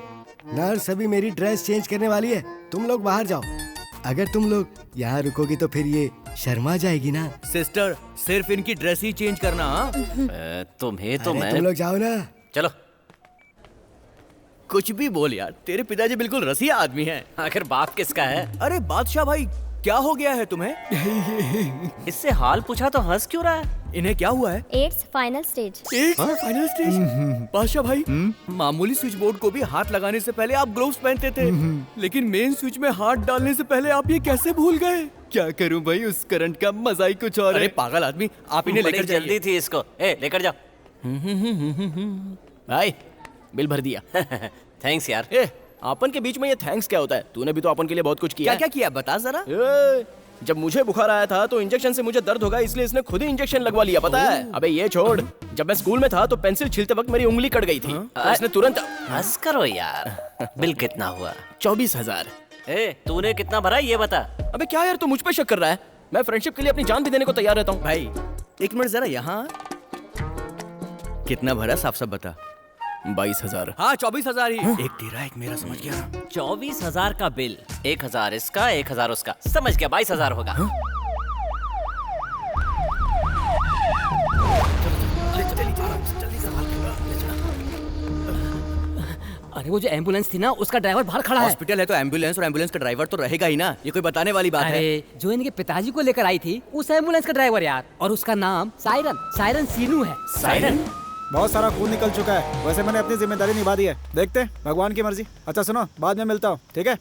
नर्स अभी मेरी ड्रेस चेंज करने वाली है, तुम लोग बाहर जाओ। अगर तुम लोग यहाँ रुकोगी तो फिर ये शर्मा जाएगी ना। सिस्टर, सिर्फ इनकी ड्रेस ही चेंज करना। तुम्हें तो मैं। तुम लोग जाओ ना। चलो। कुछ भी बोल यार, तेरे पिताजी बिल्कुल रसिया आदमी हैं। आखिर बाप किसका है? अरे बादशाह भाई, क्या हो गया है तुम्हें? इससे हाल पूछा तो हंस क्यों रहा है? इन्हें क्या हुआ है? AIDS final stage. Final stage? बादशाह भाई, मामूली स्विच बोर्ड को भी हाथ लगाने से पहले आप ग्लोव्स पहनते थे, लेकिन मेन स्विच में हाथ डालने से पहले आप ये कैसे भूल गए? क्या करूं भाई, उस करंट का मजा ही कुछ और है। पागल आदमी, आप इन्हें लेकर जाइए। जल्दी थी इसको। लेकर जाओ। भाई, बिल भर दिया। थैंक्स यार। अपन के बीच में ये थैंक्स क्या होता है? तूने भी तो अपन के लिए बहुत कुछ किया। क्या किया बता जरा। जब मुझे बुखार आया था तो इंजेक्शन से मुझे दर्द होगा, इसलिए इसने खुद ही इंजेक्शन लगवा लिया, पता है? अबे ये छोड़, जब मैं स्कूल में था तो पेंसिल छीलते वक्त मेरी उंगली कट गई थी, तो इसने तुरंत। हंस करो यार। बिल कितना हुआ? 24,000। तूने कितना भरा ये बता। अबे क्या यार, तू मुझ पे शक कर रहा है? मैं फ्रेंडशिप के लिए अपनी जान भी देने को तैयार रहता हूँ। भाई एक मिनट जरा यहाँ। कितना भरा, साफ साफ बता। 22,000। हाँ 24,000 ही। एक तेरा एक मेरा, समझ गया ना? 24,000 का बिल, 1,000 इसका 1,000 उसका, समझ गया 22,000 होगा। अरे वो जो एम्बुलेंस थी ना, उसका ड्राइवर बाहर खड़ा है। हॉस्पिटल है तो एम्बुलेंस, और एम्बुलेंस का ड्राइवर तो रहेगा ही ना। ये कोई बताने वाली बात है? जो इनके पिताजी को लेकर आई थी उस एम्बुलेंस का ड्राइवर यार, और उसका नाम सायरन सीनू है। सायरन? बहुत सारा खून निकल चुका है, वैसे मैंने अपनी जिम्मेदारी निभा दी है। देखते हैं, भगवान की मर्जी। अच्छा सुनो, बाद में मिलता हूँ, ठीक है?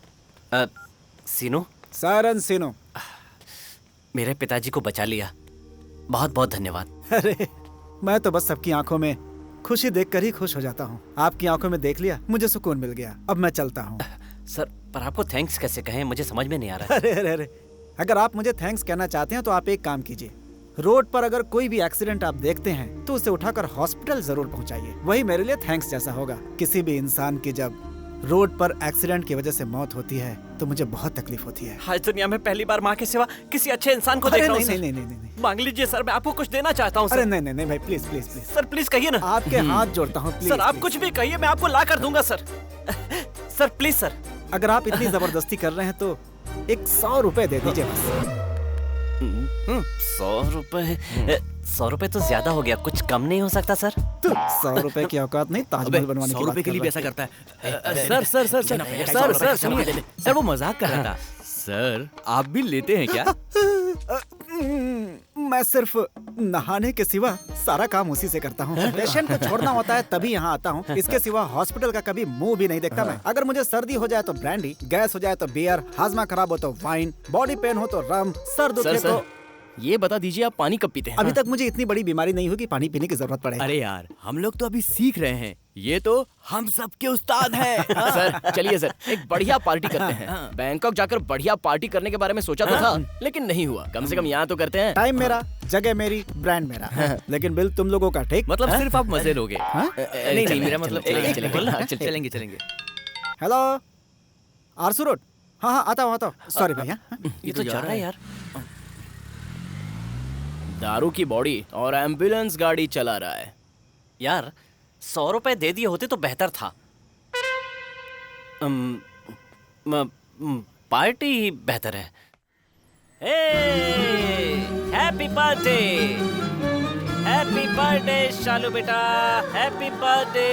सीनू? सायरन सीनू। मेरे पिताजी को बचा लिया, बहुत बहुत धन्यवाद। अरे मैं तो बस सबकी आंखों में खुशी देखकर ही खुश हो जाता हूँ। आपकी आंखों में देख लिया, मुझे सुकून मिल गया। अब मैं चलता हूँ। सर, पर आपको थैंक्स कैसे कहें, मुझे समझ में नहीं आ रहा है। अरे अगर आप मुझे थैंक्स कहना चाहते हैं तो आप एक काम कीजिए, रोड पर अगर कोई भी एक्सीडेंट आप देखते हैं तो उसे उठाकर हॉस्पिटल जरूर पहुंचाइए। वही मेरे लिए थैंक्स जैसा होगा। किसी भी इंसान की जब रोड पर एक्सीडेंट की वजह से मौत होती है तो मुझे बहुत तकलीफ होती है। आज दुनिया में पहली बार माँ के सिवा किसी अच्छे इंसान को देख रहा हूँ। नहीं, मांग लीजिए सर, मैं आपको कुछ देना चाहता हूँ। अरे नहीं भाई, please please please sir, please कहिए ना। आपके हाथ जोड़ता हूँ प्लीज। सर आप कुछ भी कहिए, मैं आपको ला कर दूंगा सर। Sir please sir. अगर आप इतनी जबरदस्ती कर रहे हैं तो 100 रुपए दे दीजिए बस। 100 रुपए तो ज्यादा हो गया, कुछ कम नहीं हो सकता सर? 100 रुपए की औकात नहीं ताजमहल बनवाने की। 100 रुपए के लिए भी ऐसा करता है? सर वो मजाक कर रहा था। सर आप भी लेते हैं क्या? मैं सिर्फ नहाने के सिवा सारा काम उसी से करता हूँ। पेशेंट को छोड़ना होता है तभी यहाँ आता हूँ। इसके सिवा हॉस्पिटल का कभी मुंह भी नहीं देखता मैं। अगर मुझे सर्दी हो जाए तो ब्रांडी, गैस हो जाए तो बियर, हाजमा खराब हो तो वाइन, बॉडी पेन हो तो रम, सर दुखे तो। ये बता दीजिए आप पानी कब पीते हैं? अभी तक मुझे इतनी बड़ी बीमारी नहीं हुई कि पानी पीने की जरूरत पड़े। अरे यार हम लोग तो अभी सीख रहे हैं, ये तो हम सबके उस्ताद हैं। सर चलिए सर, एक बढ़िया पार्टी करते हैं। बैंकॉक जाकर बढ़िया पार्टी करने के बारे में सोचा तो था, लेकिन नहीं हुआ। कम से कम यहाँ तो करते हैं। टाइम मेरा, जगह मेरी, ब्रांड मेरा, लेकिन बिल तुम लोगों का। ठीक मतलब सिर्फ आप मजे लोगे? नहीं मेरा मतलब चलेंगे। हेलो आरसू रोड। हाँ आता हूँ सॉरी भैया। ये तो जा रहा है यार। दारू की बॉडी और एम्बुलेंस गाड़ी चला रहा है यार। 100 रुपए दे दिए होते तो बेहतर था। पार्टी ही बेहतर है। हैप्पी बर्थडे, हैप्पी बर्थडे शालू बेटा, हैप्पी बर्थडे।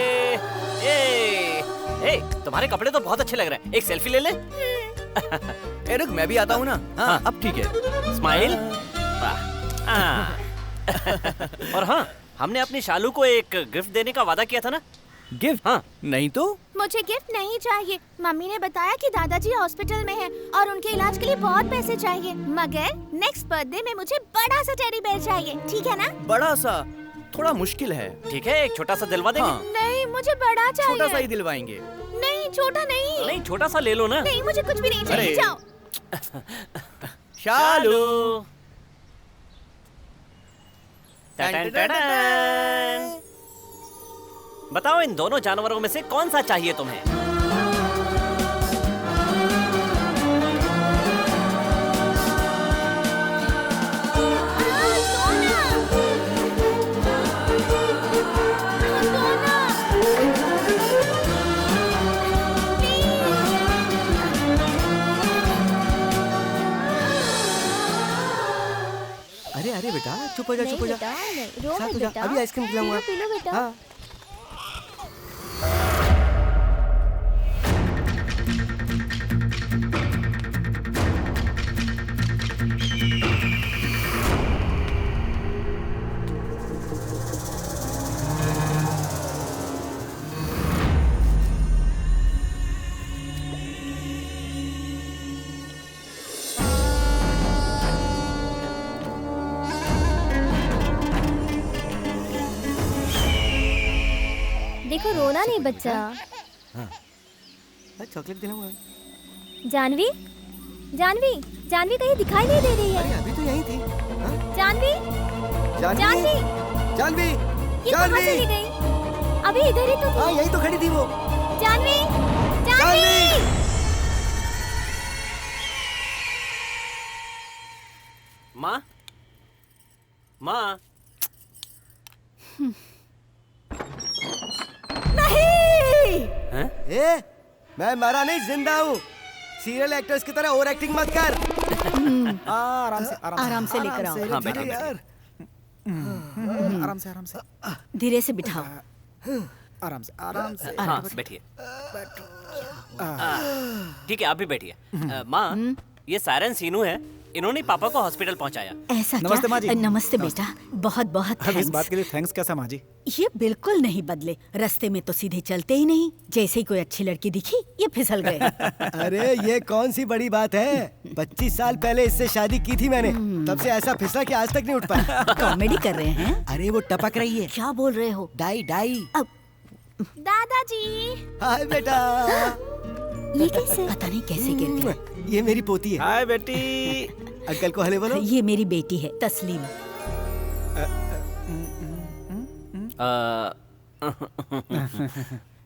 तुम्हारे कपड़े तो बहुत अच्छे लग रहे हैं, एक सेल्फी ले ले। रुक मैं भी आता हूँ ना। हाँ अब ठीक है। स्माइल। और हाँ, हमने अपनी शालू को एक गिफ्ट देने का वादा किया था ना। गिफ्ट? हाँ नहीं तो। मुझे गिफ्ट नहीं चाहिए। मम्मी ने बताया कि दादाजी हॉस्पिटल में हैं और उनके इलाज के लिए बहुत पैसे चाहिए। मगर नेक्स्ट बर्थडे में मुझे बड़ा सा टेडी बेयर चाहिए, ठीक है ना? बड़ा सा थोड़ा मुश्किल है। ठीक है, एक छोटा सा दिलवा देंगे। हाँ। नहीं मुझे बड़ा चाहिए। छोटा सा ही दिलवाएंगे। नहीं छोटा नहीं। नहीं छोटा सा ले लो ना। नहीं मुझे कुछ भी नहीं चाहिए, जाओ। शालू। बताओ इन दोनों जानवरों में से कौन सा चाहिए तुम्हें? अरे बेटा चुप हो जा, चुप हो जा। रो बेटा, अभी आइसक्रीम खिलाऊंगा। पी लो बेटा। हाँ। देखो रोना नहीं बच्चा। चॉकलेट दिलाऊंगा। जानवी, जानवी, जानवी कहीं दिखाई नहीं दे रही है। अरे अभी तो यहीं थी। जानवी, जानवी, जानवी, ये कहाँ चली गई? अभी इधर ही तो थी। हाँ यहीं तो खड़ी थी वो। जानवी, जानवी। माँ, माँ। नहीं। ए, मैं मरा नहीं, जिंदा हूँ। सीरियल एक्टर्स की तरह ओवर एक्टिंग मत कर। आराम से लेकर आओ। हाँ बैठिए यार। आराम से धीरे से बिठाओ। आराम से। हाँ बैठिए। ठीक है आप भी बैठिए। माँ, ये सायरन सीनू है, इन्होंने पापा को हॉस्पिटल पहुंचाया। ऐसा नमस्ते क्या? माँ जी। नमस्ते बेटा, बहुत बहुत अब इस थैंक्स। बात के लिए थैंक्स कैसा माँ जी? ये बिल्कुल नहीं बदले, रास्ते में तो सीधे चलते ही नहीं। जैसे ही कोई अच्छी लड़की दिखी ये फिसल गए। अरे ये कौन सी बड़ी बात है? 25 साल पहले इससे शादी की थी मैंने, तब से ऐसा फिसला कि आज तक नहीं उठ पाया। कॉमेडी कर रहे हैं? अरे वो टपक रही है। क्या बोल रहे हो? Die die. अब दादाजी। हाय बेटा। ये कैसे? पता नहीं कैसे गिर गए। ये मेरी पोती है। हाय बेटी। अंकल को हले बोलो। ये मेरी बेटी है तस्लीम।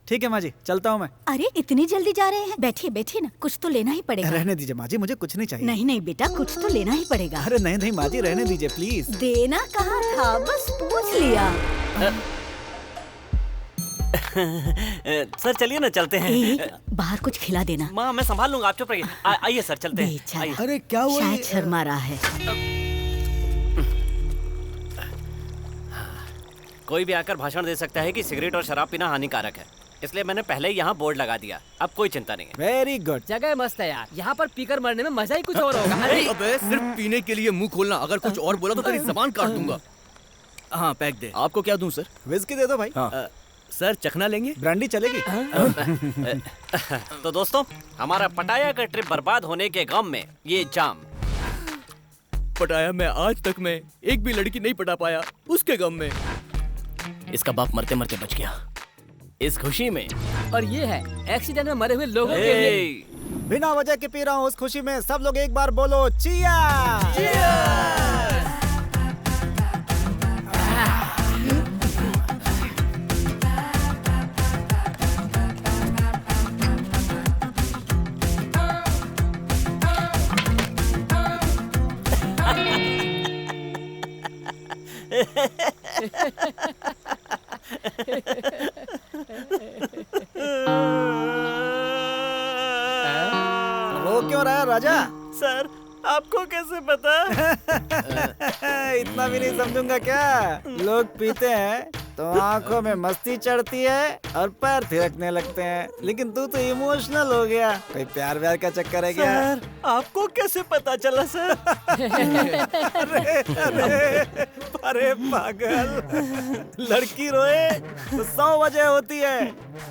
ठीक है माँ जी, चलता हूँ मैं। अरे इतनी जल्दी जा रहे हैं? बैठिए बैठिए ना, कुछ तो लेना ही पड़ेगा। रहने दीजिए माँ जी, मुझे कुछ नहीं चाहिए। नहीं नहीं बेटा, कुछ तो लेना ही पड़ेगा। अरे नहीं नहीं माँ जी, रहने दीजिए प्लीज। देना कहाँ था, बस पूछ लिया। सर चलिए ना, चलते हैं। बाहर कुछ खिला देना। माँ मैं संभाल लूंगा, आप चुप रहिए। आइए सर, चलते हैं। आइए। अरे क्या हुआ? शायद शर्मा रहा है। कोई भी आकर भाषण दे सकता है कि सिगरेट और शराब पीना हानिकारक है, इसलिए मैंने पहले ही यहाँ बोर्ड लगा दिया। अब कोई चिंता नहीं है। Very good. जगह मस्त है यार, यहाँ पर पीकर मरने में मजा ही कुछ और होगा। अबे सिर्फ पीने के लिए मुंह खोलना, अगर कुछ और बोला तो तेरी जबान काट दूंगा। हाँ पैक दे। आपको क्या दूं सर? विस्की दे दो भाई। हाँ। सर चखना लेंगे? ब्रांडी चलेगी? तो दोस्तों, हमारा पटाया का ट्रिप बर्बाद होने के गम में ये जाम। पटाया मैं आज तक में एक भी लड़की नहीं पटा पाया, उसके गम में। इसका बाप मरते मरते बच गया, इस खुशी में। और ये है एक्सीडेंट में मरे हुए लोगों के लिए। बिना वजह के पी रहा हूँ, उस खुशी में सब लोग एक बार बोलो चियर्स। रो क्यों रहा है राजा? सर आपको कैसे पता? इतना भी नहीं समझूंगा क्या? लोग पीते हैं तो आंखों में मस्ती चढ़ती है और पैर थिरकने लगते हैं, लेकिन तू तो इमोशनल हो गया। कोई प्यार व्यार का चक्कर है क्या? सर आपको कैसे पता चला सर? अरे पागल, लड़की रोए तो 100 वजह होती है,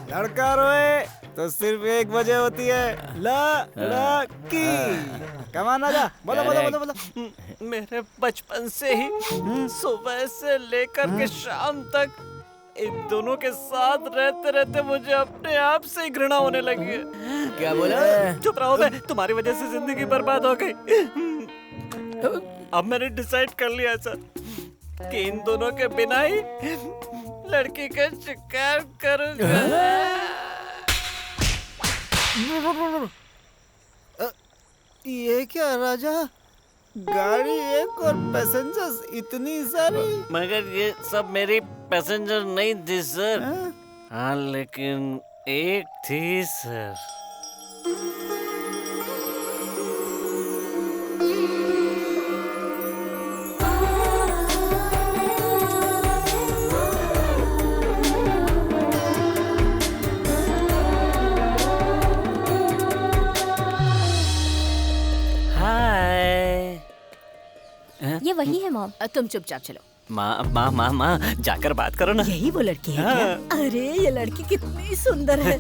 लड़का रोए तो सिर्फ 1 वजह होती है, लड़की। कमाना जा, बोलो बोलो बोलो बोलो। मेरे बचपन से ही सुबह से लेकर के शाम तक इन दोनों के साथ रहते रहते मुझे अपने आप से ही घृणा होने लगी है। क्या बोला? चुप रहो बे, तुम्हारी वजह से जिंदगी बर्बाद हो गई। अब मैंने डिसाइड कर लिया सर कि इन दोनों के बिना ही लड़की का शिकार करूंगा। ये क्या राजा, गाड़ी एक और पैसेंजर्स इतनी सारी? मगर ये सब मेरी पैसेंजर नहीं थी सर। हाँ लेकिन एक थी सर। ये वही है मॉम। तुम चुपचाप चलो। माँ माँ माँ माँ जाकर बात करो ना। यही वो लड़की है क्या? अरे ये लड़की कितनी सुंदर है,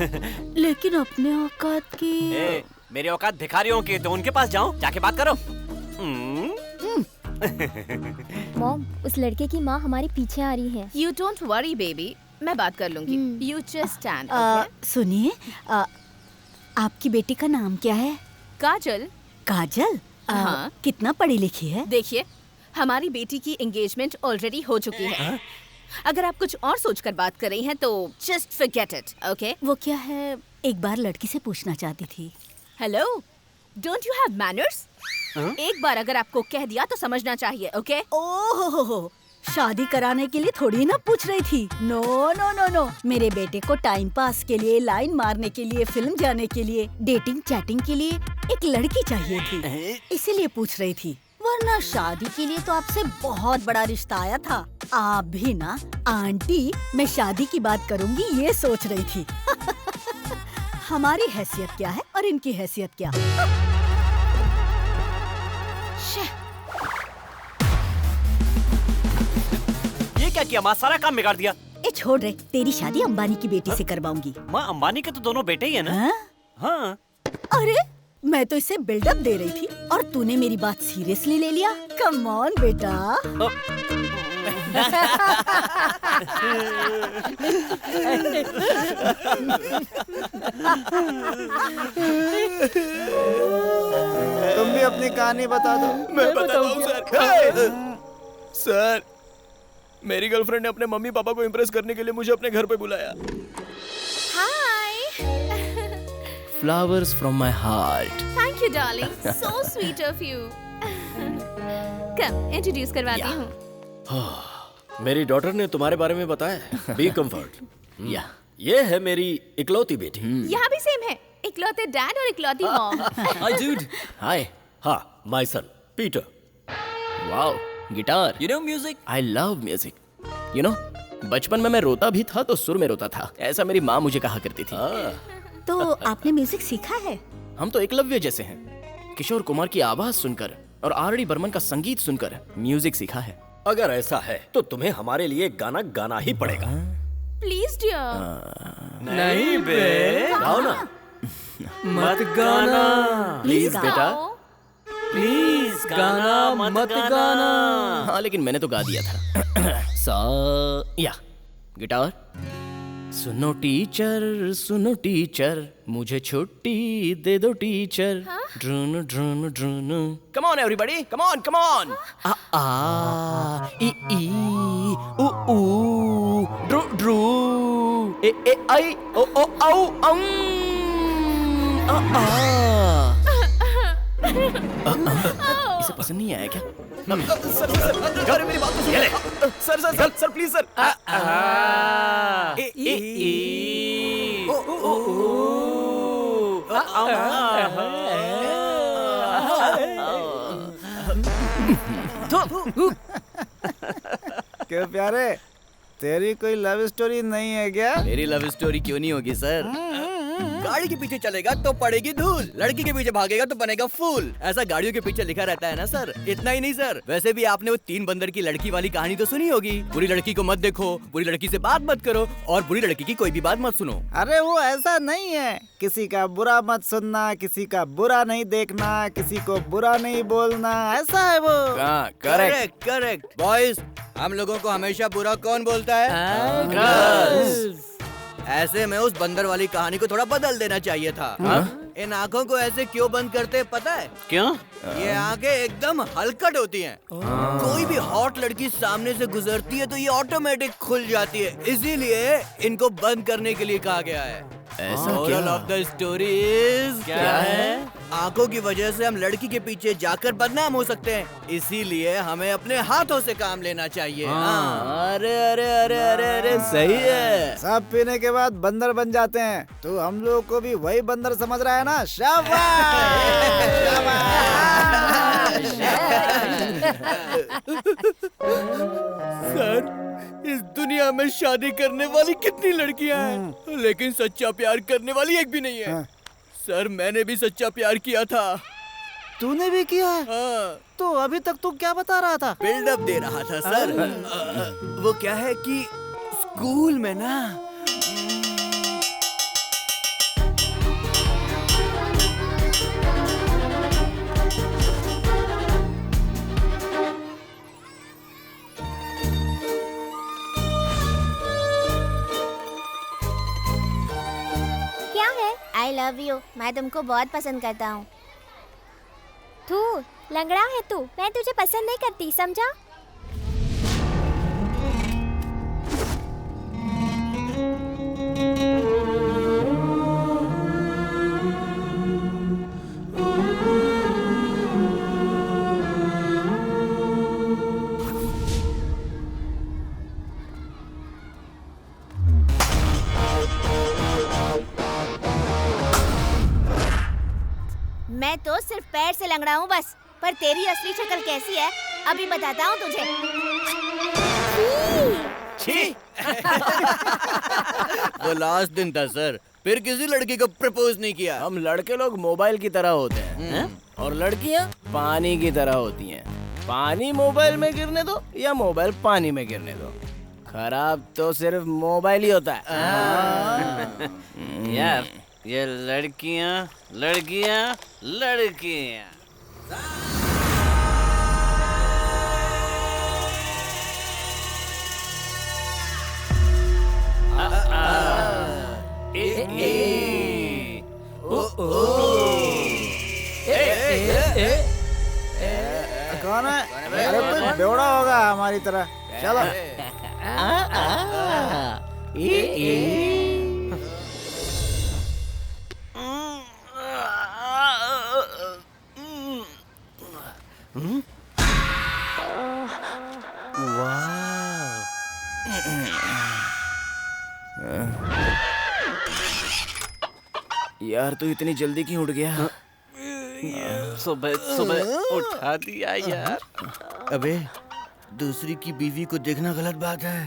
लेकिन अपने औकात की। मेरी औकात भिखारियों की, तो उनके पास जाओ, जाके बात करो। मॉम उस लड़के की माँ हमारे पीछे आ रही है। You don't worry baby, मैं बात कर लूंगी। You just stand. सुनिए, आपकी बेटी का नाम क्या है? काजल। काजल? हाँ। कितना पढ़ी लिखी है? देखिए, हमारी बेटी की एंगेजमेंट ऑलरेडी हो चुकी है। अगर आप कुछ और सोचकर बात कर रही हैं तो just forget it, okay? वो क्या है, एक बार लड़की से पूछना चाहती थी। Hello, don't you have manners? एक बार अगर आपको कह दिया तो समझना चाहिए, ओके? ओहो, शादी कराने के लिए थोड़ी ना पूछ रही थी। नो नो नो नो, मेरे बेटे को टाइम पास के लिए, लाइन मारने के लिए, फिल्म जाने के लिए, डेटिंग चैटिंग के लिए एक लड़की चाहिए थी, इसीलिए पूछ रही थी। वरना शादी के लिए तो आपसे बहुत बड़ा रिश्ता आया था। आप भी ना आंटी, मैं शादी की बात करूंगी ये सोच रही थी। हमारी हैसियत क्या है और इनकी हैसियत क्या? ये क्या किया माँ, सारा काम बिगाड़ दिया। ए छोड़ रे, तेरी शादी अंबानी की बेटी से करवाऊंगी। माँ अंबानी के तो दोनों बेटे ही है ना? हाँ। अरे मैं तो इसे बिल्डअप दे रही थी और तूने मेरी बात सीरियसली ले लिया। कम ऑन बेटा। तुम भी अपनी कहानी बता दो। मैं बताता हूँ सर। सर मेरी गर्लफ्रेंड ने अपने मम्मी पापा को इम्प्रेस करने के लिए मुझे अपने घर पे बुलाया। Hi. Flowers from my heart. Thank you darling, so sweet of you. Come introduce करवाती हूँ। मेरी डॉटर ने तुम्हारे बारे में बताया। Be comfort. या ये है मेरी इकलौती बेटी। यहाँ भी सेम है, इकलौते डैड और इकलौती मॉम। हाय डूड। हाय। हाँ, my son Peter. Wow, guitar. You know music? I love music. You know, बचपन में मैं रोता भी था तो सुर में रोता था, ऐसा मेरी माँ मुझे कहा करती थी। तो आपने म्यूजिक सीखा है? हम तो एकलव्य जैसे हैं। किशोर कुमार की आवाज सुनकर और आर.डी. बर्मन का संगीत सुनकर म्यूजिक सीखा है। अगर ऐसा है तो तुम्हें हमारे लिए गाना गाना ही पड़ेगा। Please dear. नहीं बे, गाओ ना। मत गाना प्लीज बेटा। प्लीज, गाना मत गाना। हाँ, लेकिन मैंने तो गा दिया था। सा या गिटार। सुनो टीचर, मुझे छुट्टी दे दो टीचर। ड्रून ड्रून ड्रून। Come on everybody, come on. आ आ ई ऊ ऊ ड्रू ड्रू ए आई ओ ओ औ अं आ आ। इसे पसंद नहीं आया क्या? सर, मेरी बात तो सुनिए। Sir please sir. क्यों प्यारे, तेरी कोई लव स्टोरी नहीं है क्या? मेरी लव स्टोरी क्यों नहीं होगी सर? गाड़ी के पीछे चलेगा तो पड़ेगी धूल, लड़की के पीछे भागेगा तो बनेगा फूल। ऐसा गाड़ियों के पीछे लिखा रहता है ना सर। इतना ही नहीं सर, वैसे भी आपने वो 3 बंदर की लड़की वाली कहानी तो सुनी होगी। बुरी लड़की को मत देखो, बुरी लड़की से बात मत करो और बुरी लड़की की कोई भी बात मत सुनो। अरे वो ऐसा नहीं है, किसी का बुरा मत सुनना, किसी का बुरा नहीं देखना, किसी को बुरा नहीं बोलना, ऐसा है वो। करेक्ट बॉयज, हम लोगों को हमेशा बुरा कौन बोलता है? ऐसे में उस बंदर वाली कहानी को थोड़ा बदल देना चाहिए था। इन आँखों को ऐसे क्यों बंद करते हैं पता है? क्यों? ये आंखें एकदम हलकट होती हैं। कोई भी हॉट लड़की सामने से गुजरती है तो ये ऑटोमेटिक खुल जाती है, इसीलिए इनको बंद करने के लिए कहा गया है। ऐसा moral of the story is क्या है? आंखों की वजह से हम लड़की के पीछे जाकर बदनाम हो सकते हैं, इसीलिए हमें अपने हाथों से काम लेना चाहिए। अरे अरे अरे अरे अरे सही है। सब पीने के बाद बंदर बन जाते हैं, तो हम लोग को भी वही बंदर समझ रहा है ना? सर, इस दुनिया में शादी करने वाली कितनी लड़कियां हैं, लेकिन सच्चा प्यार करने वाली एक भी नहीं है। सर, मैंने भी सच्चा प्यार किया था। तूने भी किया? हाँ। तो अभी तक तू क्या बता रहा था? बिल्डअप दे रहा था सर। वो क्या है कि स्कूल में ना आई लव यू, मैं तुमको बहुत पसंद करता हूँ। तू लंगड़ा है तू, मैं तुझे पसंद नहीं करती, समझा? मैं तो सिर्फ पैर से लंगड़ा हूँ बस, पर तेरी असली शक्ल कैसी है अभी बताता हूँ तुझे। वो लास्ट दिन था सर, फिर किसी लड़की को प्रपोज नहीं किया। हम लड़के लोग मोबाइल की तरह होते हैं और लड़कियाँ पानी की तरह होती हैं। पानी मोबाइल में गिरने दो या मोबाइल पानी में गिरने दो, खराब तो सिर्फ मोबाइल ही होता है। यार ये लड़कियाँ लड़कियाँ लड़कियाँ कौन है? अरे कोई बेवड़ा होगा हमारी तरह। चलो यार तू इतनी जल्दी क्यों उठ गया? सुबह सुबह उठा दिया यार। अबे दूसरी की बीवी को देखना गलत बात है।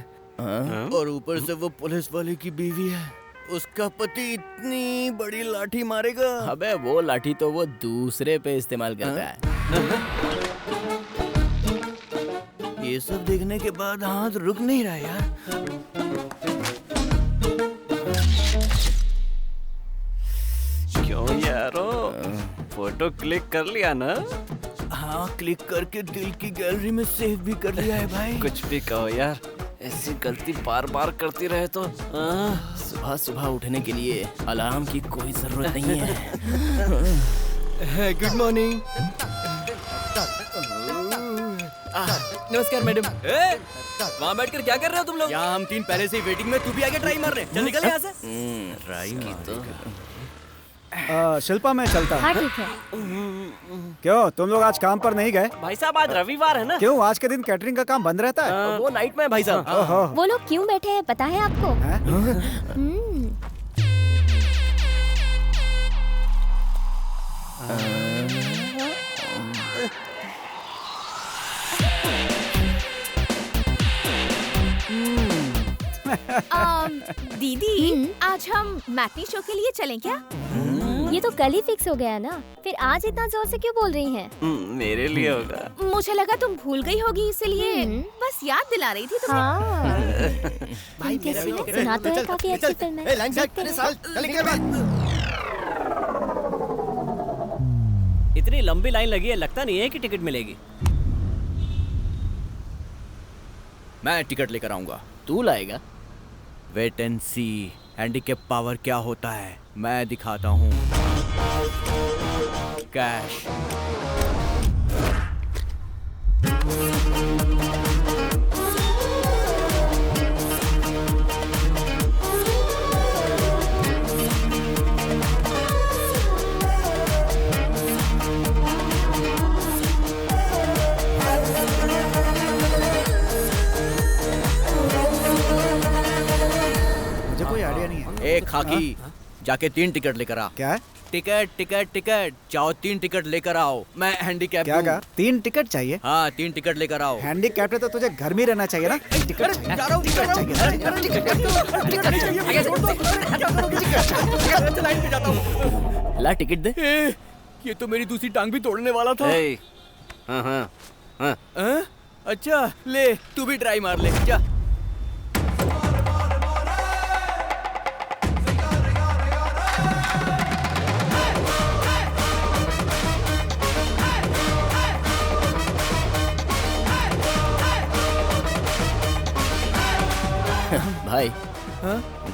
और ऊपर से वो पुलिस वाले की बीवी है। उसका पति इतनी बड़ी लाठी मारेगा। अबे वो लाठी तो वो दूसरे पे इस्तेमाल करता है। ये सब देखने के बाद हाथ रुक नहीं रहा यार। क्यों यारो, फोटो क्लिक कर लिया ना? हाँ, क्लिक करके दिल की गैलरी में सेव भी कर लिया है भाई। कुछ भी कहो यार, ऐसी गलती बार बार करती रहे तो सुबह सुबह उठने के लिए अलार्म की कोई जरूरत नहीं है। Good morning. नमस्कार मैडम। वहाँ बैठकर क्या कर रहे हो तुम लोग? यहाँ हम 3 पहले से ही वेटिंग में, तू भी आगे ट्राई मारने। चल निकल यहाँ से। ट्राई तो शिल्पा मैं चलता हाँ हूँ। ठीक है। क्यों तुम लोग आज काम पर नहीं गए? भाई साहब आज रविवार है ना? क्यों आज के दिन कैटरिंग का काम बंद रहता है? वो नाइट में भाई साहब। ओहो। वो लोग क्यों बैठे हैं पता है आपको? दीदी आज हम मैटनी शो के लिए चलें क्या? ये तो कल ही फिक्स हो गया ना, फिर आज इतना जोर से क्यों बोल रही हैं? मेरे लिए होगा। मुझे लगा तुम भूल गई होगी इसलिए बस याद दिला रही थी तुम्हें। हाँ। कैसी है? सुना तो है काफी अच्छी फिल्म है। इतनी लंबी लाइन लगी है, लगता नहीं है कि टिकट मिलेगी। मैं टिकट लेकर आऊंगा। तू लाएगा? Wait and see handicap power क्या होता है, मैं दिखाता हूँ। कैश। मुझे कोई आइडिया नहीं है। ए खाकी, जाके 3 टिकट लेकर आ। क्या है? टिकट टिकट टिकट, जाओ 3 टिकट लेकर आओ। मैं हैंडीकैप क्या कहा? 3 टिकट चाहिए? हाँ 3 टिकट लेकर आओ। हैंडीकैप है तो तुझे घर में रहना चाहिए ना? टिकट ला टिकट दे। ये तो मेरी दूसरी टांग भी तोड़ने वाला था। अच्छा ले, तू भी ट्राई मार ले। जा। भाई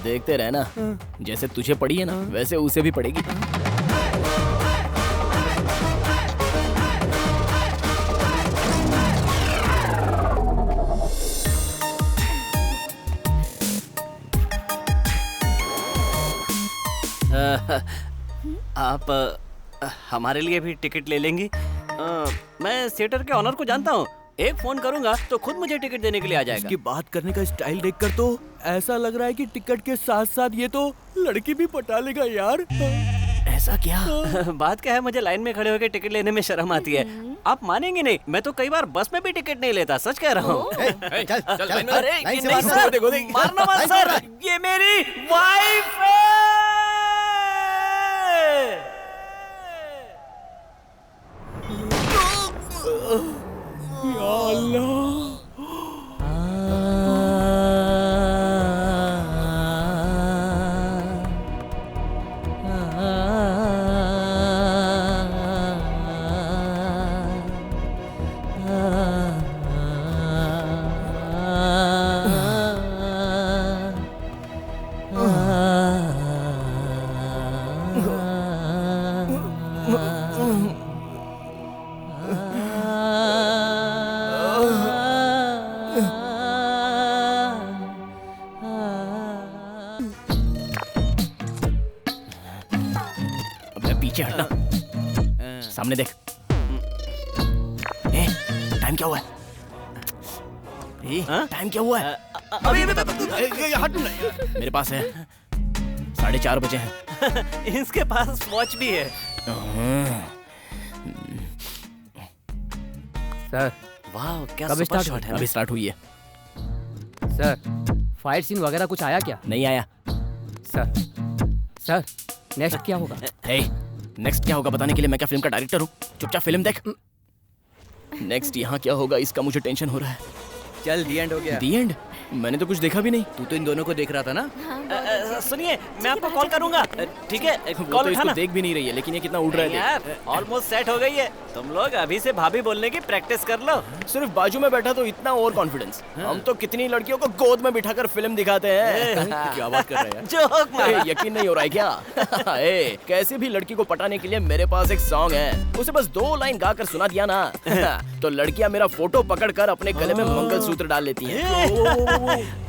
देखते रहना, जैसे तुझे पड़ी है ना वैसे उसे भी पड़ेगी। आप हमारे लिए भी टिकट ले लेंगी? मैं थिएटर के ऑनर को जानता हूँ, एक फोन करूंगा तो खुद मुझे टिकट देने के लिए आ जाएगा। इसकी बात करने का स्टाइल देखकर तो ऐसा लग रहा है कि टिकट के साथ साथ ये तो लड़की भी पटा लेगा यार। ऐसा क्या? बात क्या है, मुझे लाइन में खड़े होकर टिकट लेने में शर्म आती है। आप मानेंगे नहीं, मैं तो कई बार बस में भी टिकट नहीं लेता, सच कह रहा हूँ। अरे ये नहीं सर, मारना मत सर, ये मेरी वाइफ है। या अल्लाह। पीछे हटना, सामने देख। टाइम क्या हुआ है? टाइम क्या हुआ है? हट। मेरे पास है, 4:30 बजे हैं। इसके पास वॉच भी है। सर वाह क्या कब सुपर start शॉट है। अभी स्टार्ट हुई है। सर फाइट सीन वगैरह कुछ आया क्या? नहीं आया। सर नेक्स्ट क्या होगा? हे, नेक्स्ट क्या होगा बताने के लिए मैं क्या फिल्म का डायरेक्टर हूँ? चुपचाप फिल्म देख। नेक्स्ट यहाँ क्या होगा इसका मुझे टेंशन हो रहा है। चल दी एंड हो गया। दी एंड? मैंने तो कुछ देखा भी नहीं। तू तो इन दोनों को देख रहा था ना? सुनिए मैं आपको कॉल करूंगा, ठीक है? वो कॉल तो इसको उठाना। देख भी नहीं रही है, लेकिन ये कितना उड़ रहा है यार देख। ऑलमोस्ट सेट हो गई है। तुम लोग अभी से भाभी बोलने की प्रैक्टिस कर लो। सिर्फ बाजू में बैठा तो इतना ओवर कॉन्फिडेंस। हम तो कितनी लड़कियों को गोद में बिठाकर फिल्म दिखाते हैं। क्या बात कर रहे हैं? जोक मारा। यकीन नहीं हो रहा है क्या? ए, कैसे भी लड़की को पटाने के लिए मेरे पास एक सॉन्ग है। उसे बस 2 लाइन गाकर सुना दिया ना तो लड़कियां मेरा फोटो पकड़कर अपने गले में मंगलसूत्र डाल लेती हैं।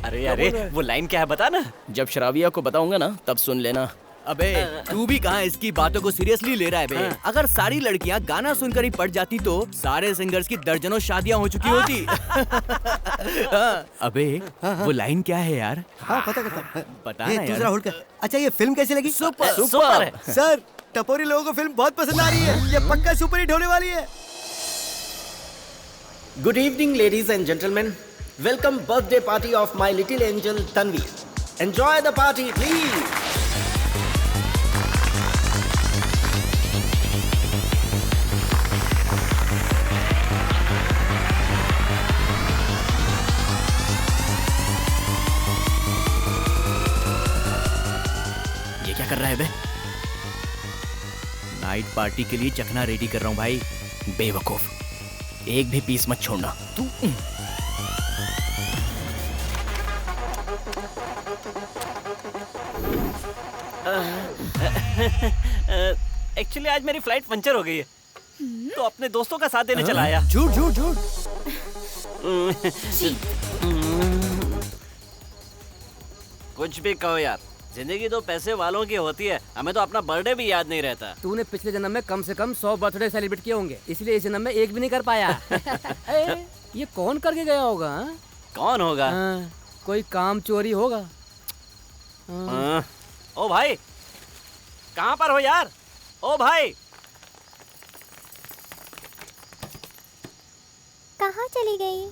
अरे अरे वो लाइन क्या है बता ना। जब शराबिया को बताऊंगा ना तब सुन लेना। अबे तू भी कहाँ इसकी बातों को सीरियसली ले रहा है बे? अगर सारी लड़कियां गाना सुनकर ही पट जाती तो सारे सिंगर्स की दर्जनों शादियां हो चुकी होती। अबे वो लाइन क्या है यार? हाँ पता बता ये ना दूसरा यार। होल्ड कर। अच्छा ये फिल्म कैसी लगी? सुपर है। सर टपोरी लोगों को फिल्म बहुत पसंद आ रही है। ये पक्का सुपर हिट होने वाली है। Good evening, ladies and gentlemen. Welcome birthday party of my little angel Tanvi. Enjoy the party, please. ये क्या कर रहा है बे? नाइट पार्टी के लिए चखना रेडी कर रहा हूँ भाई। बेवकूफ, एक भी पीस मत छोड़ना तू। एक्चुअली आज मेरी फ्लाइट पंचर हो गई है तो अपने दोस्तों का साथ देने चला आया। झूठ झूठ झूठ। कुछ भी कहो यार, जिंदगी तो पैसे वालों की होती है। हमें तो अपना बर्थडे भी याद नहीं रहता। तूने पिछले जन्म में कम से कम 100 बर्थडे सेलिब्रेट किए होंगे, इसलिए इस जन्म में एक भी नहीं कर पाया। ये कौन करके गया होगा? हाँ? कौन होगा? कोई काम चोरी होगा। ओ भाई कहाँ पर हो यार? ओ भाई कहाँ चली गई?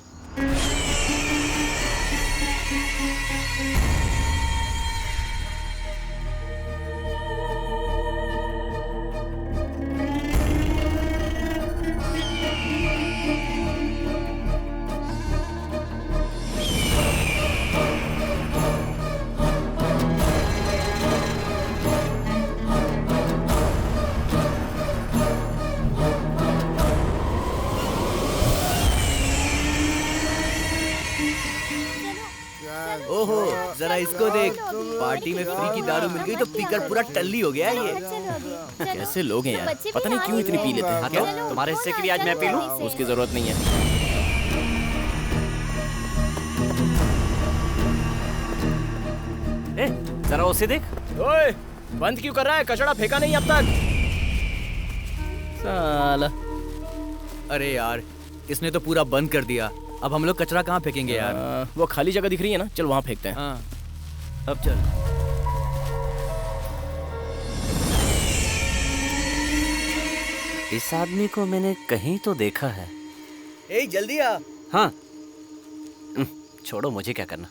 ओहो जरा इसको देख। पार्टी में फ्री की दारू मिल गई तो पीकर पूरा टल्ली हो गया ये। कैसे लोग हैं यार, पता नहीं क्यों इतनी पी लेते हैं। क्या तुम्हारे हिस्से के लिए आज मैं पी लूं? उसकी जरूरत नहीं है। जरा उसे देख। ओए, बंद क्यों कर रहा है? कचड़ा फेंका नहीं अब तक। साला। अरे यार इसने तो पूरा बंद कर दिया। अब हम लोग कचरा कहाँ फेंकेंगे यार? वो खाली जगह दिख रही है ना, चल वहाँ फेंकते हैं। हाँ अब चल। इस आदमी को मैंने कहीं तो देखा है। ए जल्दी आ। हाँ छोड़ो, मुझे क्या करना।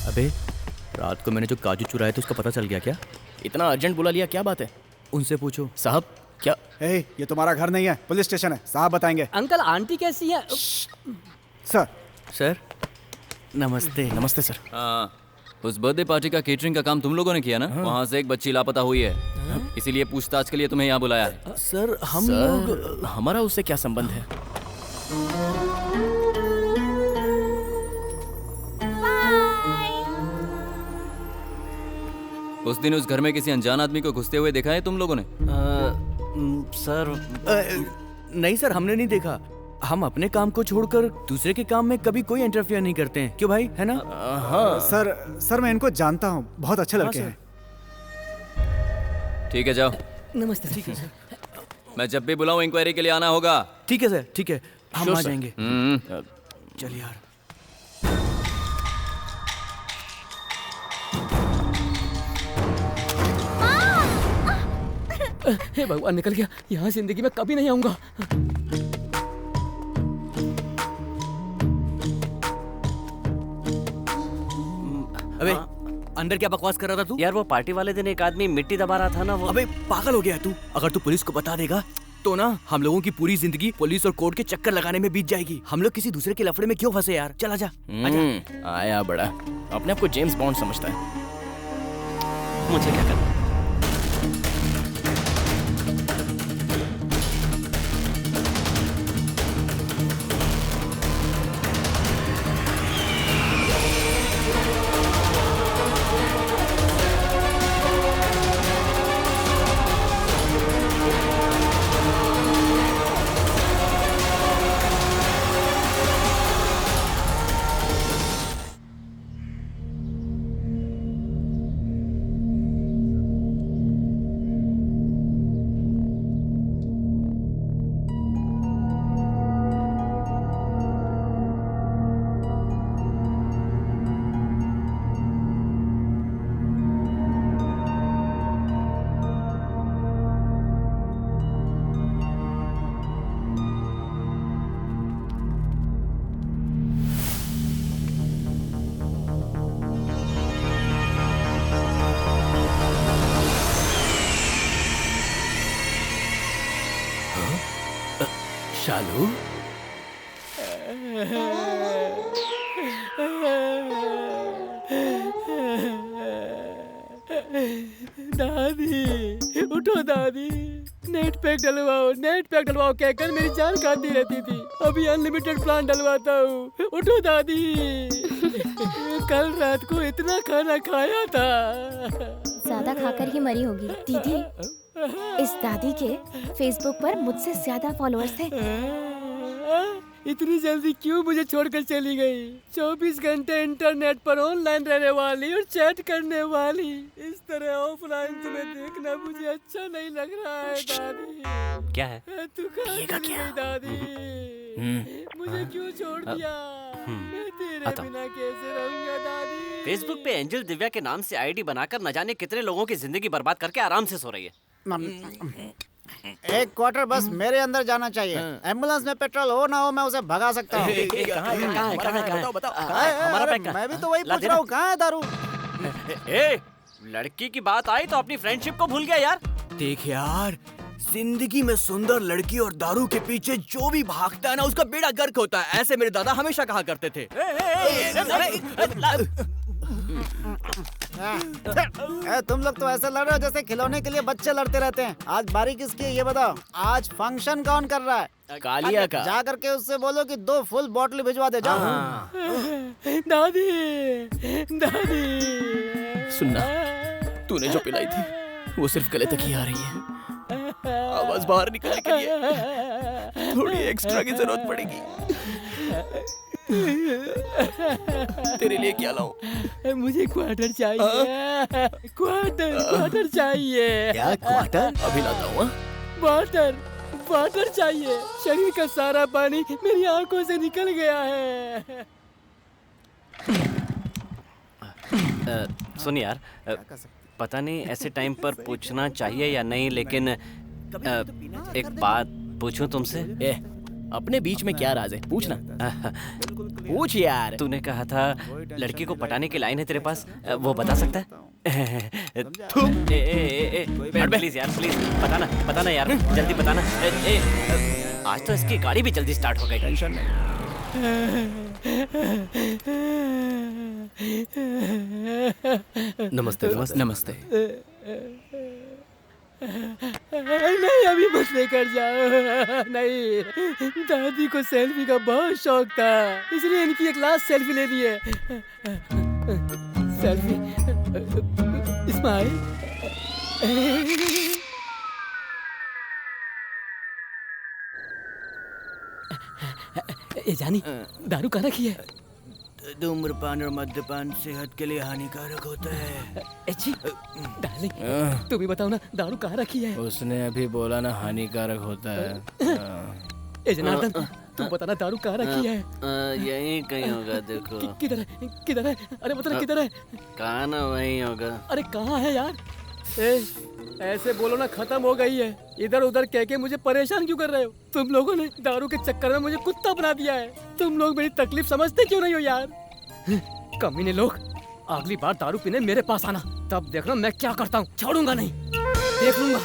अबे रात को मैंने जो काजू चुराए थे उसका पता चल गया क्या? इतना अर्जेंट बुला लिया, क्या बात है? उनसे पूछो। साहब क्या? ए, ये तुम्हारा घर नहीं है, पुलिस स्टेशन है। साहब बताएंगे। अंकल आंटी कैसी है? सर। सर नमस्ते। नमस्ते सर। हाँ, उस बर्थडे पार्टी का केटरिंग का काम तुम लोगों ने किया ना? वहाँ से एक बच्ची लापता हुई है, इसीलिए पूछताछ के लिए तुम्हें यहाँ बुलाया है। सर हम लोग, हमारा उससे क्या संबंध है? उस दिन उस घर में किसी अनजान आदमी को घुसते हुए देखा है तुम लोगों ने? सर नहीं सर, हमने नहीं देखा। हम अपने काम को छोड़कर दूसरे के काम में कभी कोई इंटरफेयर नहीं करते हैं, क्यों भाई, है ना? हाँ सर मैं इनको जानता हूँ, बहुत अच्छे लड़के हैं। ठीक है जाओ। नमस्ते। ठीक है सर। मैं जब भी बुलाऊं इंक्वायरी के लिए आना होगा। ठीक है सर, ठीक है, हम Sure, आ sir. जाएंगे। चल यार। हे भगवान, निकल गया। यहाँ जिंदगी में कभी नहीं आऊंगा। अबे अंदर क्या बकवास कर रहा था तू? यार वो पार्टी वाले दिन एक आदमी मिट्टी दबा रहा था ना, वो। अबे पागल हो गया तू? अगर तू पुलिस को बता देगा तो ना हम लोगों की पूरी जिंदगी पुलिस और कोर्ट के चक्कर लगाने में बीत जाएगी। हम लोग किसी दूसरे के लफड़े में क्यों फंसे यार? चल आजा। आया बड़ा, अपने आप को जेम्स बॉन्ड समझता है। मुझे क्या करना? शालू, दादी उठो दादी, नेट पैक डलवाओ, नेट पैक डलवाओ कहकर मेरी जान खाती रहती थी। अभी अनलिमिटेड प्लान डलवाता हूँ। उठो दादी। कल रात को इतना खाना खाया था। ज्यादा खाकर ही मरी होगी। दीदी, इस दादी के फेसबुक पर मुझसे ज्यादा फॉलोअर्स थे। इतनी जल्दी क्यों मुझे छोड़कर चली गई? 24 घंटे इंटरनेट पर ऑनलाइन रहने वाली और चैट करने वाली, इस तरह ऑफलाइन तुम्हें देखना मुझे अच्छा नहीं लग रहा है दादी। क्या है? तू कहाँ चली गई दादी? मुझे क्यों छोड़ दिया? मैं तेरे बिना कैसे रहूंगा दादी? फेसबुक पे एंजल दिव्या के नाम से आईडी बनाकर न जाने कितने लोगों की जिंदगी बर्बाद करके आराम से सो रही है। एक क्वार्टर बस मेरे अंदर जाना चाहिए। एम्बुलेंस में पेट्रोल हो ना हो, मैं उसे भगा सकता हूँ। मैं भी तो वही पूछ रहा हूँ, कहाँ है दारू? लड़की की बात आई तो अपनी फ्रेंडशिप को भूल गया यार। देख यार, जिंदगी में सुंदर लड़की और दारू के पीछे जो भी भागता है ना, उसका बेड़ा गर्क होता है। ऐसे मेरे दादा हमेशा कहा करते थे। तुम लोग तो ऐसे लड़ रहे हो जैसे खिलौने के लिए बच्चे लड़ते रहते हैं। आज बारी किसकी है ये बताओ? आज फंक्शन कौन कर रहा है? कालिया का। जा करके उससे बोलो कि 2 फुल बॉटल भिजवा दे। जाओ। दादी, दादी। सुनना, तूने जो पिलाई थी वो सिर्फ गले तक ही आ रही है। आवाज बाहर निकलने के लिए थोड़ी एक्स्ट्रा की जरूरत पड़ेगी। तेरे लिए क्या लाऊं? मुझे क्वार्टर चाहिए। क्वार्टर चाहिए। क्या क्वार्टर? अभी लाता हूँ। वाटर चाहिए। शरीर का सारा पानी मेरी आंखों से निकल गया है। सुन यार, पता नहीं ऐसे टाइम पर पूछना चाहिए या नहीं, लेकिन एक बात पूछूं तुमसे? अपने बीच में क्या राज है? पूछना। पूछ यार। तूने कहा था लड़की को पटाने की लाइन है तेरे पास, वो बता सकता है? प्लीज यार, प्लीज बताना यार, जल्दी बताना। आज तो इसकी गाड़ी भी जल्दी स्टार्ट हो गई। टेंशन नहीं। नमस्ते। नमस्ते। नहीं, अभी मत लेकर जाओ। नहीं, दादी को सेल्फी का बहुत शौक था, इसलिए इनकी एक लास्ट सेल्फी ले ली है। Selfie, smile. ए जानी, दारू कहाँ रखी है? धूम्रपान और मद्यपान सेहत के लिए हानिकारक होता है। डार्लिंग, तू भी बताओ ना, दारू कहाँ रखी है? उसने अभी बोला ना हानिकारक होता है। जनार्दन, तू बताना दारू कहाँ रखी है? यहीं कहीं होगा, देखो। किधर है? किधर है? अरे बता किधर है? कहाँ ना वहीं होगा। अरे कहाँ है यार? ऐसे बोलो ना, खत्म हो गई है। इधर उधर कह के मुझे परेशान क्यों कर रहे हो? तुम लोगों ने दारू के चक्कर में मुझे कुत्ता बना दिया है। तुम लोग मेरी तकलीफ समझते क्यों नहीं हो यार? कमीने लोग, अगली बार दारू पीने मेरे पास आना, तब देखना मैं क्या करता हूँ। छोड़ूंगा नहीं, देख लूंगा।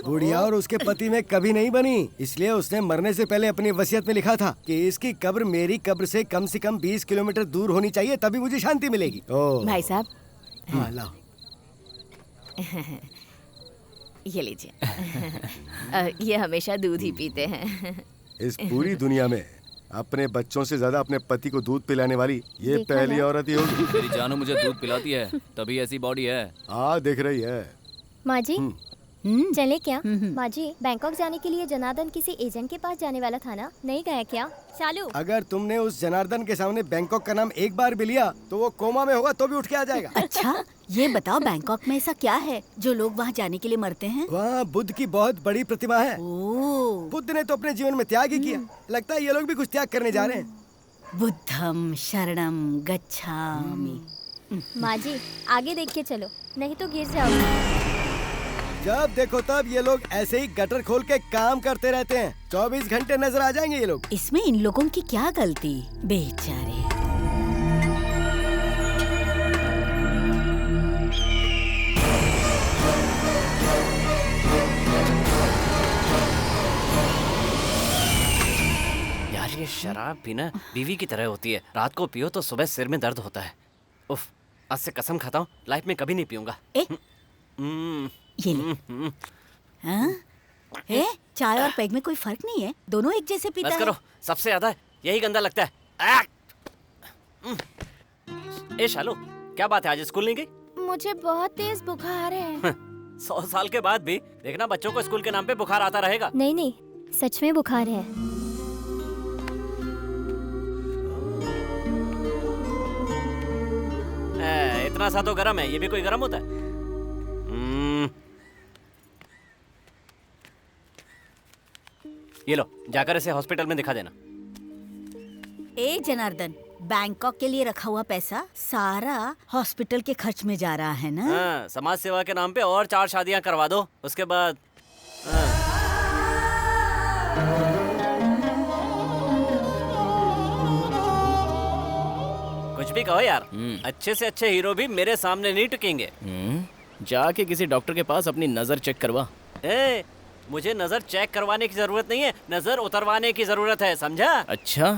गुड़िया और उसके पति में कभी नहीं बनी, इसलिए उसने मरने से पहले अपनी वसीयत में लिखा था कि इसकी कब्र मेरी कब्र से कम 20 किलोमीटर दूर होनी चाहिए, तभी मुझे शांति मिलेगी। भाई साहब, हाँ लाओ। ये लीजिए। ये हमेशा दूध ही पीते हैं। इस पूरी दुनिया में अपने बच्चों से ज्यादा अपने पति को दूध पिलाने वाली ये पहली औरत ही होगी। मेरी जानू मुझे दूध पिलाती है, तभी ऐसी बॉडी है। हाँ, दिख रही है। माँ जी, चले क्या? माँ जी, बैंकॉक जाने के लिए जनार्दन किसी एजेंट के पास जाने वाला था ना, नहीं गया क्या? चालू। अगर तुमने उस जनार्दन के सामने बैंकॉक का नाम एक बार भी लिया तो वो कोमा में होगा तो भी उठ के आ जाएगा। अच्छा, ये बताओ बैंकॉक में ऐसा क्या है जो लोग वहाँ जाने के लिए मरते हैं? वहाँ बुद्ध की बहुत बड़ी प्रतिमा है। बुद्ध ने तो अपने जीवन में त्याग ही किया, लगता है ये लोग भी कुछ त्याग करने जा रहे हैं। बुद्धम शरणम गच्छामि। माँ जी, आगे देख के चलो, नहीं तो गिर जाओगे। जब देखो तब ये लोग ऐसे ही गटर खोल के काम करते रहते हैं, 24 घंटे नजर आ जाएंगे ये लोग। इसमें इन लोगों की क्या गलती, बेचारे। यार ये शराब भी ना बीवी की तरह होती है, रात को पियो तो सुबह सिर में दर्द होता है। उफ, आज से कसम खाता हूँ लाइफ में कभी नहीं पीऊंगा। ये ले। हाँ? चाय और पैग में कोई फर्क नहीं है, दोनों एक जैसे पीता है। बस करो, सबसे ज्यादा यही गंदा लगता है। ए शालू, क्या बात है, आज स्कूल नहीं गई? मुझे बहुत तेज बुखार है। 100 साल के बाद भी देखना बच्चों को स्कूल के नाम पे बुखार आता रहेगा। नहीं नहीं, सच में बुखार है। इतना सा तो गर्म है, ये भी कोई गर्म होता है? ये लो, जाकर इसे हॉस्पिटल में दिखा देना। ए जनार्दन, बैंकॉक के लिए रखा हुआ पैसा सारा हॉस्पिटल के खर्च में जा रहा है ना? हाँ, समाज सेवा के नाम पे और 4 शादियां करवा दो, उसके बाद कुछ भी कहो यार, अच्छे से अच्छे हीरो भी मेरे सामने नहीं टिकेंगे। जाके किसी डॉक्टर के पास अपनी नजर चेक करवा। मुझे नजर चेक करवाने की जरूरत नहीं है, नजर उतरवाने की जरूरत है, समझा? अच्छा।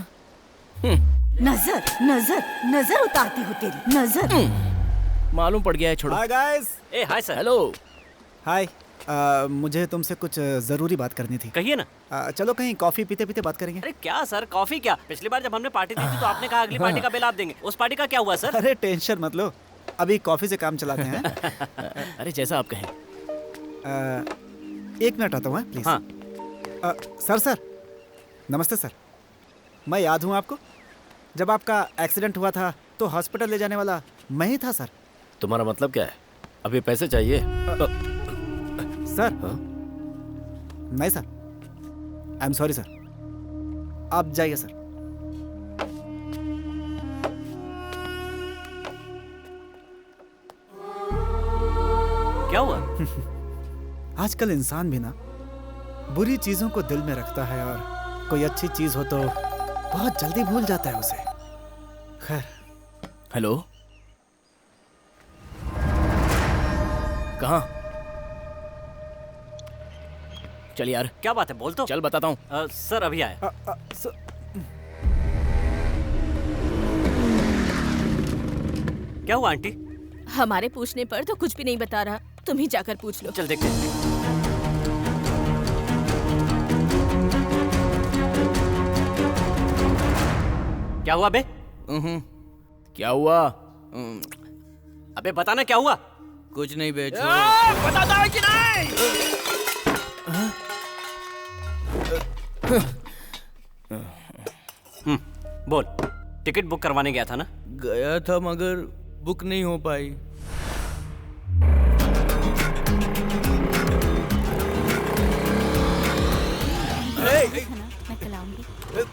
नजर नजर नजर उतारती हो तेरी नजर। मालूम पड़ गया है, छोड़ो। Hi guys. Hi sir. Hello. Hi, मुझे तुमसे कुछ जरूरी बात करनी थी। कहिए ना। चलो कहीं कॉफी पीते पीते बात करेंगे। अरे क्या सर, कॉफी क्या? पिछली बार जब हमने पार्टी दी थी तो आपने कहा अगली पार्टी का बिल आप देंगे, उस पार्टी का क्या हुआ सर? अरे टेंशन मत लो, अभी कॉफी से काम चलाते हैं। अरे जैसा आप कहें। 1 मिनट आता हूँ प्लीज। हाँ। सर नमस्ते सर, मैं याद हूँ आपको? जब आपका एक्सीडेंट हुआ था तो हॉस्पिटल ले जाने वाला मैं ही था सर। तुम्हारा मतलब क्या है? अभी पैसे चाहिए? सर नहीं sir, I am sorry sir, आप जाइए सर। क्या हुआ? आजकल इंसान भी ना बुरी चीजों को दिल में रखता है और कोई अच्छी चीज हो तो बहुत जल्दी भूल जाता है उसे। खैर। हेलो, कहाँ? चल यार। क्या बात है, बोल तो। चल बताता हूँ। सर अभी आए। क्या हुआ आंटी? हमारे पूछने पर तो कुछ भी नहीं बता रहा, तुम ही जाकर पूछ लो। चल देखते हैं। क्या हुआ बे? क्या हुआ? अबे बताना क्या हुआ? कुछ नहीं बे, बता दो कि नहीं? बोल। टिकट बुक करवाने गया था ना? गया था मगर बुक नहीं हो पाई।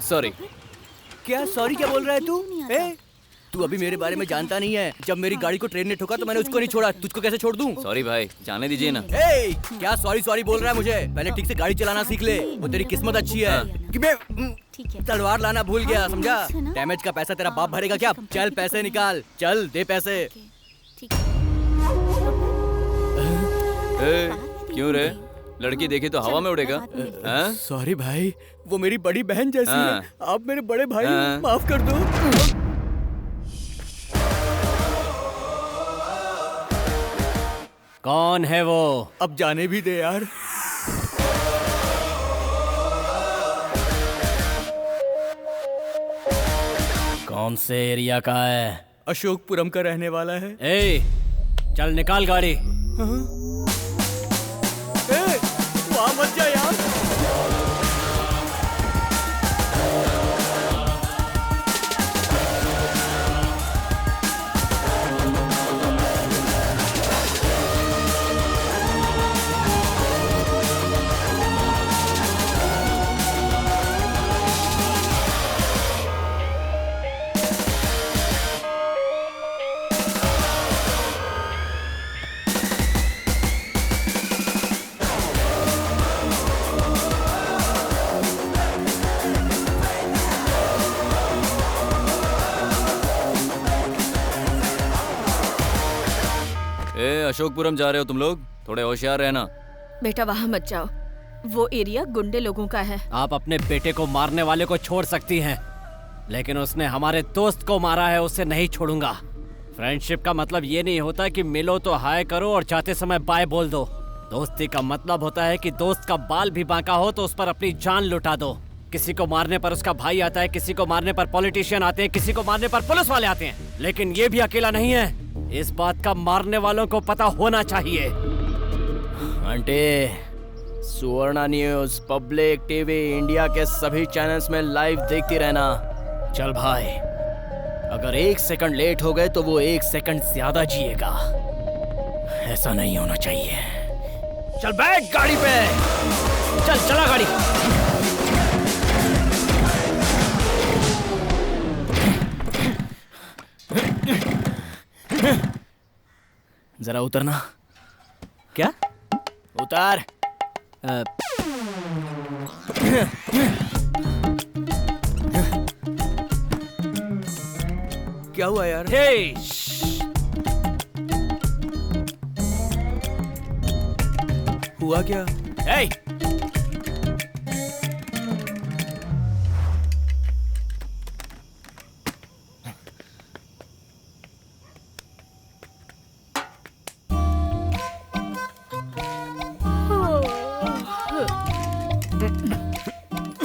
सॉरी। क्या सॉरी क्या बोल रहा है तू? तू अभी मेरे बारे में जानता नहीं है। जब मेरी गाड़ी को ट्रेन ने ठोका तो मैंने उसको नहीं छोड़ा, तुझको कैसे छोड़ दूं? सॉरी भाई, जाने दीजिए ना। क्या सॉरी सॉरी बोल रहा है मुझे? पहले ठीक से गाड़ी चलाना सीख ले। वो तेरी किस्मत अच्छी है कि मैं तलवार लाना भूल गया, समझा? डैमेज का पैसा तेरा बाप भरेगा क्या? चल पैसे निकाल, चल दे पैसे। क्यों रे? लड़की देखी तो हवा में उड़ेगा? सॉरी भाई, वो मेरी बड़ी बहन जैसी है। आप मेरे बड़े भाई, माफ कर दो। कौन है वो? अब जाने भी दे यार। कौन से एरिया का है? अशोकपुरम का रहने वाला है। चल निकाल गाड़ी। वहाँ मत जा यार। अशोकपुरम जा रहे हो तुम लोग? थोड़े होशियार रहना। बेटा वहाँ मत जाओ, वो एरिया गुंडे लोगों का है। आप अपने बेटे को मारने वाले को छोड़ सकती हैं, लेकिन उसने हमारे दोस्त को मारा है, उसे नहीं छोड़ूंगा। फ्रेंडशिप का मतलब ये नहीं होता कि मिलो तो हाय करो और जाते समय बाय बोल दो। दोस्ती का मतलब होता है कि दोस्त का बाल भी बांका हो तो उस पर अपनी जान लुटा दो। किसी को मारने पर उसका भाई आता है, किसी को मारने पर पॉलिटिशियन आते हैं, किसी को मारने पर पुलिस वाले आते हैं, लेकिन ये भी अकेला नहीं है। इस बात का मारने वालों को पता होना चाहिए। आंटी, सुवर्णा न्यूज, पब्लिक टीवी, इंडिया के सभी चैनल्स में लाइव देखती रहना। चल भाई, अगर 1 सेकंड लेट हो गए तो वो 1 सेकंड ज्यादा जिएगा। ऐसा नहीं होना चाहिए। चल बैठ गाड़ी पे, चल चला गाड़ी। जरा उतरना। क्या? उतार। क्या हुआ यार? हुआ क्या?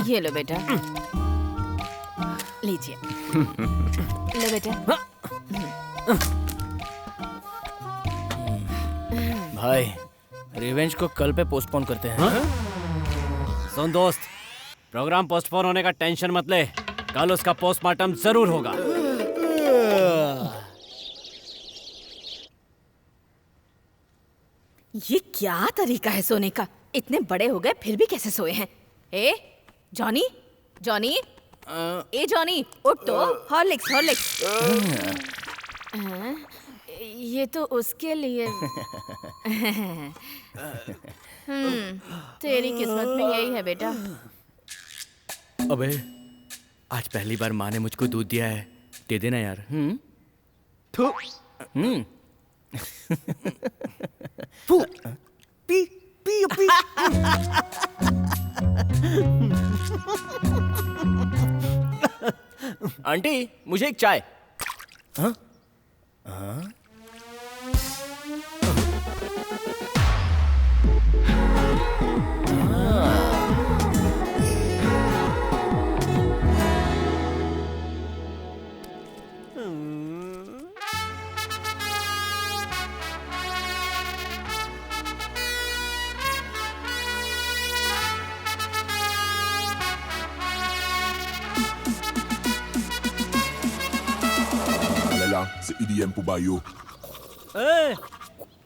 ये लो बेटा, लीजिए। लो बेटा। भाई, रिवेंज को कल पे पोस्टपोन करते हैं। सुन दोस्त, प्रोग्राम पोस्टपोन होने का टेंशन मत ले, कल उसका पोस्टमार्टम जरूर होगा। ये क्या तरीका है सोने का? इतने बड़े हो गए फिर भी कैसे सोए हैं? जॉनी, जॉनी, जॉनी, उठ तो। Horlicks, Horlicks. ये तो उसके लिए। तेरी किस्मत में यही है बेटा। अबे, आज पहली बार माँ ने मुझको दूध दिया है, दे देना यार। थू। फू। P P P. आंटी, मुझे एक चाय। हाँ? हाँ? sa EDM po ba yo?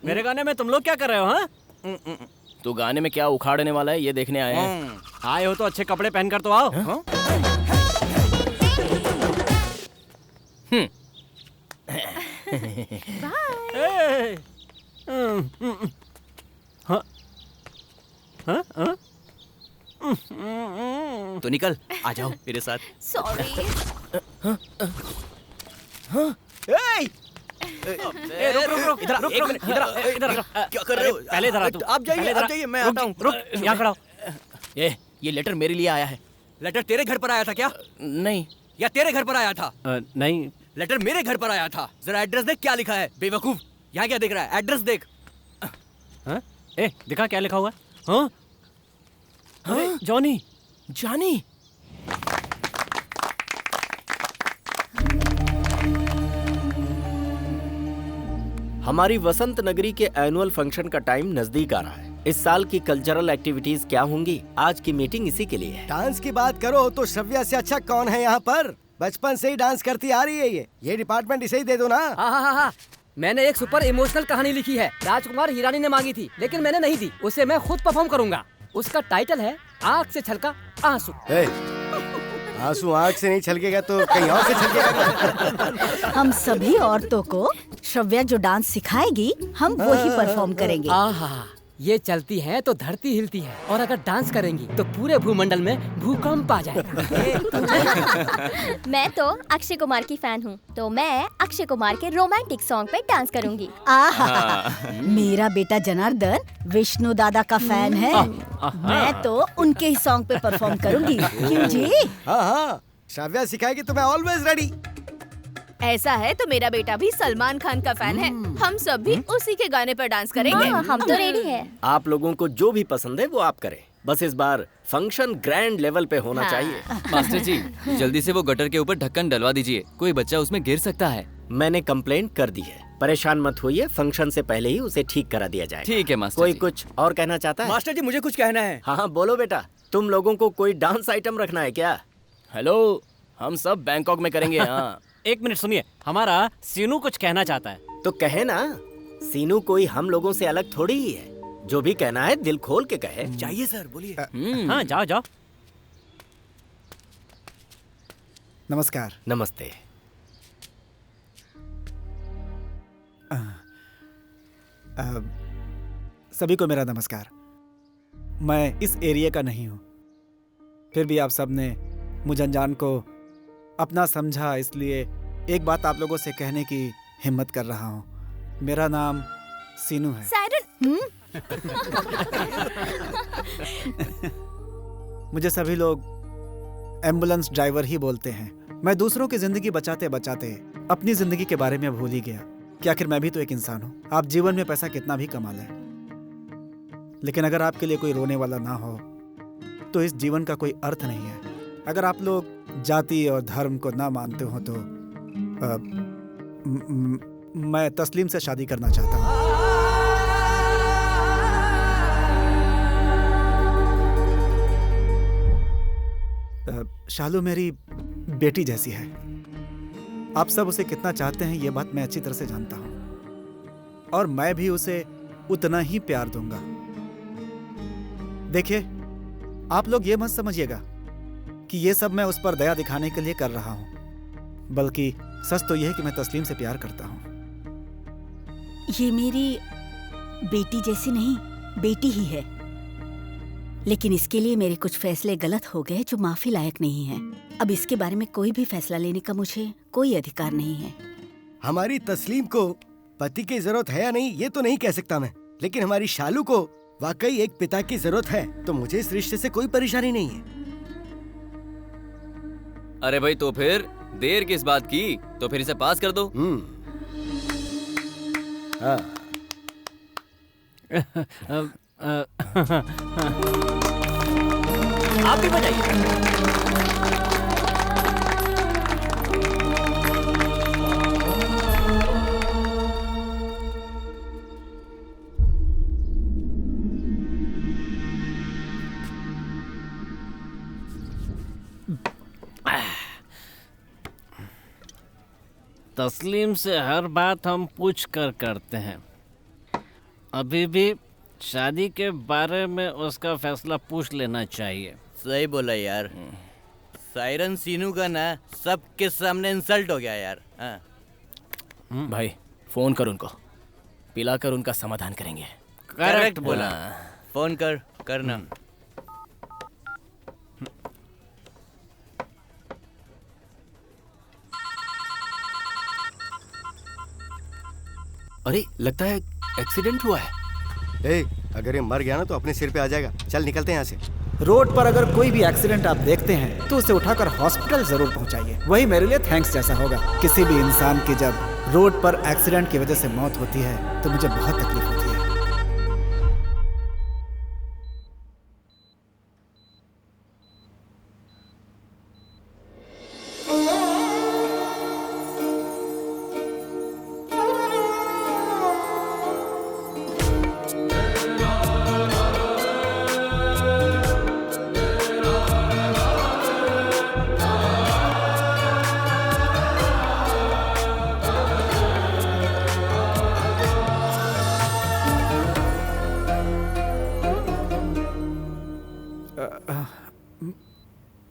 मेरे गाने में तुम लोग क्या कर रहे हो? हाँ, तू गाने में क्या उखाड़ने वाला है ये देखने आए हैं। आए हो तो अच्छे कपड़े पहनकर तो आओ। तो निकल, आ जाओ मेरे साथ। सॉरी। रुक इधर क्या कर रहे हो? पहले इधर आ तू। आप जाइए, मैं आता हूँ। रुक यहाँ खड़ा हो। ये लेटर मेरे लिए आया है। लेटर तेरे घर पर आया था क्या? नहीं। या तेरे घर पर आया था? नहीं, लेटर मेरे घर पर आया था। जरा एड्रेस देख क्या लिखा है, बेवकूफ। यहाँ क्या देख रहा है? एड्रेस देख। दिखा क्या लिखा हुआ है? हाँ? अरे जॉनी, जानी। हमारी वसंत नगरी के एनुअल फंक्शन का टाइम नजदीक आ रहा है। इस साल की कल्चरल एक्टिविटीज क्या होंगी? आज की मीटिंग इसी के लिए है। डांस की बात करो तो श्रव्या से अच्छा कौन है यहाँ पर? बचपन से ही डांस करती आ रही है ये डिपार्टमेंट इसे ही दे दो ना। हाँ, मैंने एक सुपर इमोशनल कहानी लिखी है। राजकुमार हिरानी ने मांगी थी लेकिन मैंने नहीं दी। उसे मैं खुद परफॉर्म करूंगा। उसका टाइटल है आँख से छलका आंसू। आंसू आँख से नहीं छलकेगा तो कहीं और से छलकेगा। हम सभी औरतों को श्रव्या जो डांस सिखाएगी हम वही परफॉर्म करेंगे। आहा, ये चलती है तो धरती हिलती है और अगर डांस करेंगी तो पूरे भूमंडल में भूकंप आ जाएगा। मैं तो अक्षय कुमार की फैन हूँ, तो मैं अक्षय कुमार के रोमांटिक सॉन्ग पे डांस करूँगी। मेरा बेटा जनार्दन विष्णु दादा का फैन है। मैं तो उनके ही सॉन्ग पे परफॉर्म करूँगी। क्यों जी? हाँ, श्रव्या सिखाएगी तो मैं ऑलवेज रेडी। ऐसा है तो मेरा बेटा भी सलमान खान का फैन है। हम सब भी उसी के गाने पर डांस करेंगे। हम तो रेडी है। आप लोगों को जो भी पसंद है वो आप करें। बस इस बार फंक्शन ग्रैंड लेवल पे होना चाहिए। मास्टर जी, जल्दी से वो गटर के ऊपर ढक्कन डलवा दीजिए। कोई बच्चा उसमें गिर सकता है। मैंने कंप्लेंट कर दी है। परेशान मत होइए, फंक्शन से पहले ही उसे ठीक करा दिया जाएगा। ठीक है मास्टर कोई जी। कुछ और कहना चाहता है? मास्टर जी मुझे कुछ कहना है। हाँ बोलो बेटा। तुम लोगों को कोई डांस आइटम रखना है क्या? हेलो, हम सब बैंकॉक में करेंगे। हाँ। एक मिनट सुनिए, हमारा सीनू कुछ कहना चाहता है। तो कहे ना। सीनू कोई हम लोगों से अलग थोड़ी ही है। जो भी कहना है दिल खोल के कहे। चाहिए सर, बोलिए। हाँ, जाओ जाओ। नमस्कार। नमस्ते। सभी को मेरा नमस्कार। मैं इस एरिया का नहीं हूँ, फिर भी आप सबने मुझे अनजान को अपना समझा, इसलिए एक बात आप लोगों से कहने की हिम्मत कर रहा हूँ। मेरा नाम सीनू है। मुझे सभी लोग एम्बुलेंस ड्राइवर ही बोलते हैं। मैं दूसरों की जिंदगी बचाते बचाते अपनी जिंदगी के बारे में भूल ही गया कि आखिर मैं भी तो एक इंसान हूँ। आप जीवन में पैसा कितना भी कमा लें, लेकिन अगर आपके लिए कोई रोने वाला ना हो तो इस जीवन का कोई अर्थ नहीं है। अगर आप लोग जाति और धर्म को ना मानते हो तो मैं तस्लीम से शादी करना चाहता हूँ। शालू मेरी बेटी जैसी है। आप सब उसे कितना चाहते हैं ये बात मैं अच्छी तरह से जानता हूं, और मैं भी उसे उतना ही प्यार दूंगा। देखिए, आप लोग ये मत समझिएगा कि ये सब मैं उस पर दया दिखाने के लिए कर रहा हूं, बल्कि सच तो यह है कि मैं तस्लीम से प्यार करता हूं। ये मेरी बेटी जैसी नहीं, बेटी ही है, लेकिन इसके लिए मेरे कुछ फैसले गलत हो गए जो माफी लायक नहीं है। अब इसके बारे में कोई भी फैसला लेने का मुझे कोई अधिकार नहीं है। हमारी तस्लीम को पति की जरूरत है या नहीं ये तो नहीं कह सकता मैं, लेकिन हमारी शालू को वाकई एक पिता की जरूरत है, तो मुझे इस रिश्ते से कोई परेशानी नहीं है। अरे भाई, तो फिर देर किस बात की? तो फिर इसे पास कर दो। आप भी बजाइए। तस्लीम से हर बात हम पूछ कर करते हैं। अभी भी शादी के बारे में उसका फैसला पूछ लेना चाहिए। सही बोला यार। सायरन सीनू का ना सबके सामने इंसल्ट हो गया यार। हाँ। भाई फोन कर उनको, पिलाकर उनका समाधान करेंगे। करेक्ट बोला। फोन करना। अरे लगता है एक्सीडेंट हुआ है। अगर ये मर गया ना तो अपने सिर पे आ जाएगा। चल निकलते हैं यहाँ से। रोड पर अगर कोई भी एक्सीडेंट आप देखते हैं तो उसे उठाकर हॉस्पिटल जरूर पहुंचाइए। वही मेरे लिए थैंक्स जैसा होगा। किसी भी इंसान की जब रोड पर एक्सीडेंट की वजह से मौत होती है तो मुझे बहुत तकलीफ होती है।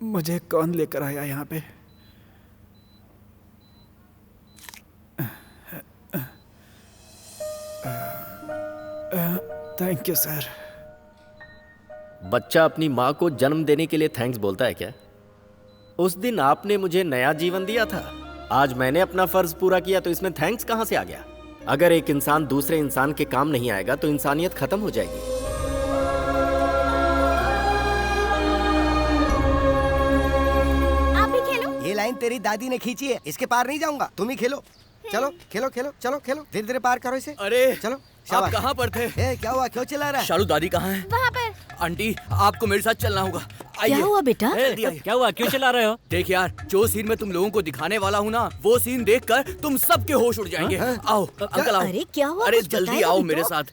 मुझे कौन लेकर आया यहाँ पे? Thank you sir. बच्चा अपनी माँ को जन्म देने के लिए थैंक्स बोलता है क्या? उस दिन आपने मुझे नया जीवन दिया था, आज मैंने अपना फर्ज पूरा किया, तो इसमें थैंक्स कहाँ से आ गया? अगर एक इंसान दूसरे इंसान के काम नहीं आएगा तो इंसानियत खत्म हो जाएगी। ये लाइन तेरी दादी ने खींची है, इसके पार नहीं जाऊंगा। तुम ही खेलो। चलो खेलो खेलो चलो खेलो, धीरे धीरे पार करो इसे। अरे चलो। आप कहाँ पर थे? क्या हुआ, क्यों चिल्ला रहा है? शालू दादी कहाँ है? वहाँ पर। आंटी आपको मेरे साथ चलना होगा। आइए। क्या हुआ बेटा? क्या हुआ, क्यों चिल्ला रहे हो? देख यार, जो सीन मैं तुम लोगों को दिखाने वाला हूँ ना, वो सीन देखकर तुम सबके होश उड़ जाएंगे। आओ अंकल आओ। अरे क्या हुआ? अरे जल्दी आओ मेरे साथ।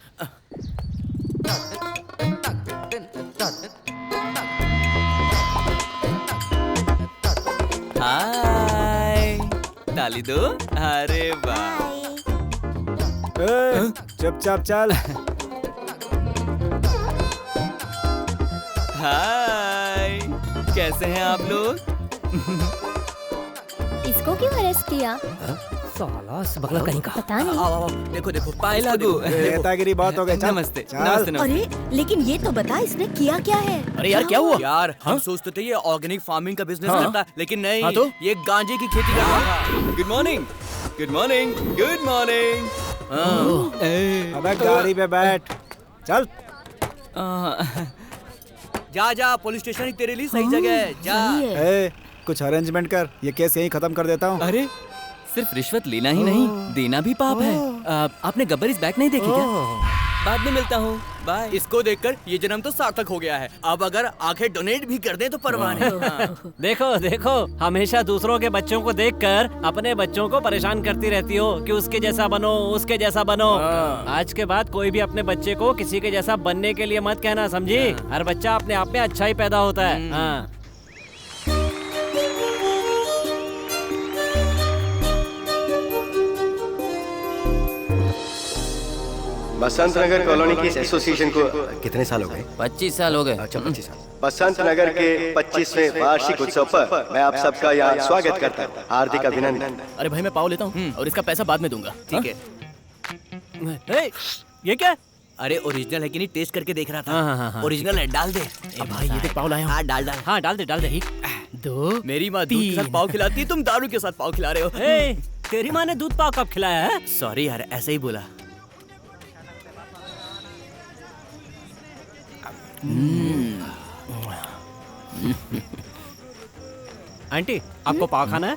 हाय, ताली दो। अरे वाह। चुपचाप चल। हाय, कैसे हैं आप लोग? इसको क्यों अरेस्ट किया? साला स्मगलर कहीं का। पता नहीं। आओ देखो देखो पाए लागू। नेतागिरी बात हो गई। नमस्ते नमस्ते नमस्ते। अरे लेकिन ये तो बता इसने किया क्या है? अरे यार क्या हुआ? यार हम सोचते थे ये ऑर्गेनिक फार्मिंग का बिजनेस करता है, लेकिन नहीं। हाँ तो? ये गांजे की खेती कर रहा था। Good morning good morning good morning. अबे गाड़ी पे बैठ। चल। जा जा, पुलिस स्टेशन ही तेरे लिए सही जगह है। जा। कुछ अरेंजमेंट कर, ये केस यहीं खत्म कर देता हूँ। अरे सिर्फ रिश्वत लेना ही नहीं, देना भी पाप है। आपने गब्बर इस बैग नहीं देखी क्या? बाद में मिलता हूँ, बाय। इसको देखकर ये जन्म तो सार्थक हो गया है। अब अगर आंखें डोनेट भी कर दें तो परवाह नहीं। देखो देखो, हमेशा दूसरों के बच्चों को देखकर अपने बच्चों को परेशान करती रहती हो कि उसके जैसा बनो, उसके जैसा बनो। आज के बाद कोई भी अपने बच्चे को किसी के जैसा बनने के लिए मत कहना, समझी? हर बच्चा अपने आप में अच्छा ही पैदा होता है। हाँ। बसंत नगर कॉलोनी की इस एसोसिएशन को कितने साल हो गए? 25 साल हो गए। अच्छा 25 साल। बसंत नगर के 25वें वार्षिक उत्सव पर मैं आप सबका यहाँ स्वागत करता हूँ। हार्दिक अभिनंदन। अरे भाई मैं पाव लेता हूँ और इसका पैसा बाद में दूंगा। ठीक है। ये क्या? अरे ओरिजिनल है कि नहीं, टेस्ट करके देख रहा हाँ। था। ओरिजिनल है, डाल दे। भाई ये देख पाव लाया हूँ। हाँ डाल डाल। हाँ डाल दे। 2 मेरी माँ दूध के साथ पाव खिलाती है, तुम दारू के साथ पाव खिला रहे हो। तेरी माँ ने दूध पाव कब खिलाया है? सॉरी यार, ऐसे ही बोला। आंटी आपको पाव खाना है?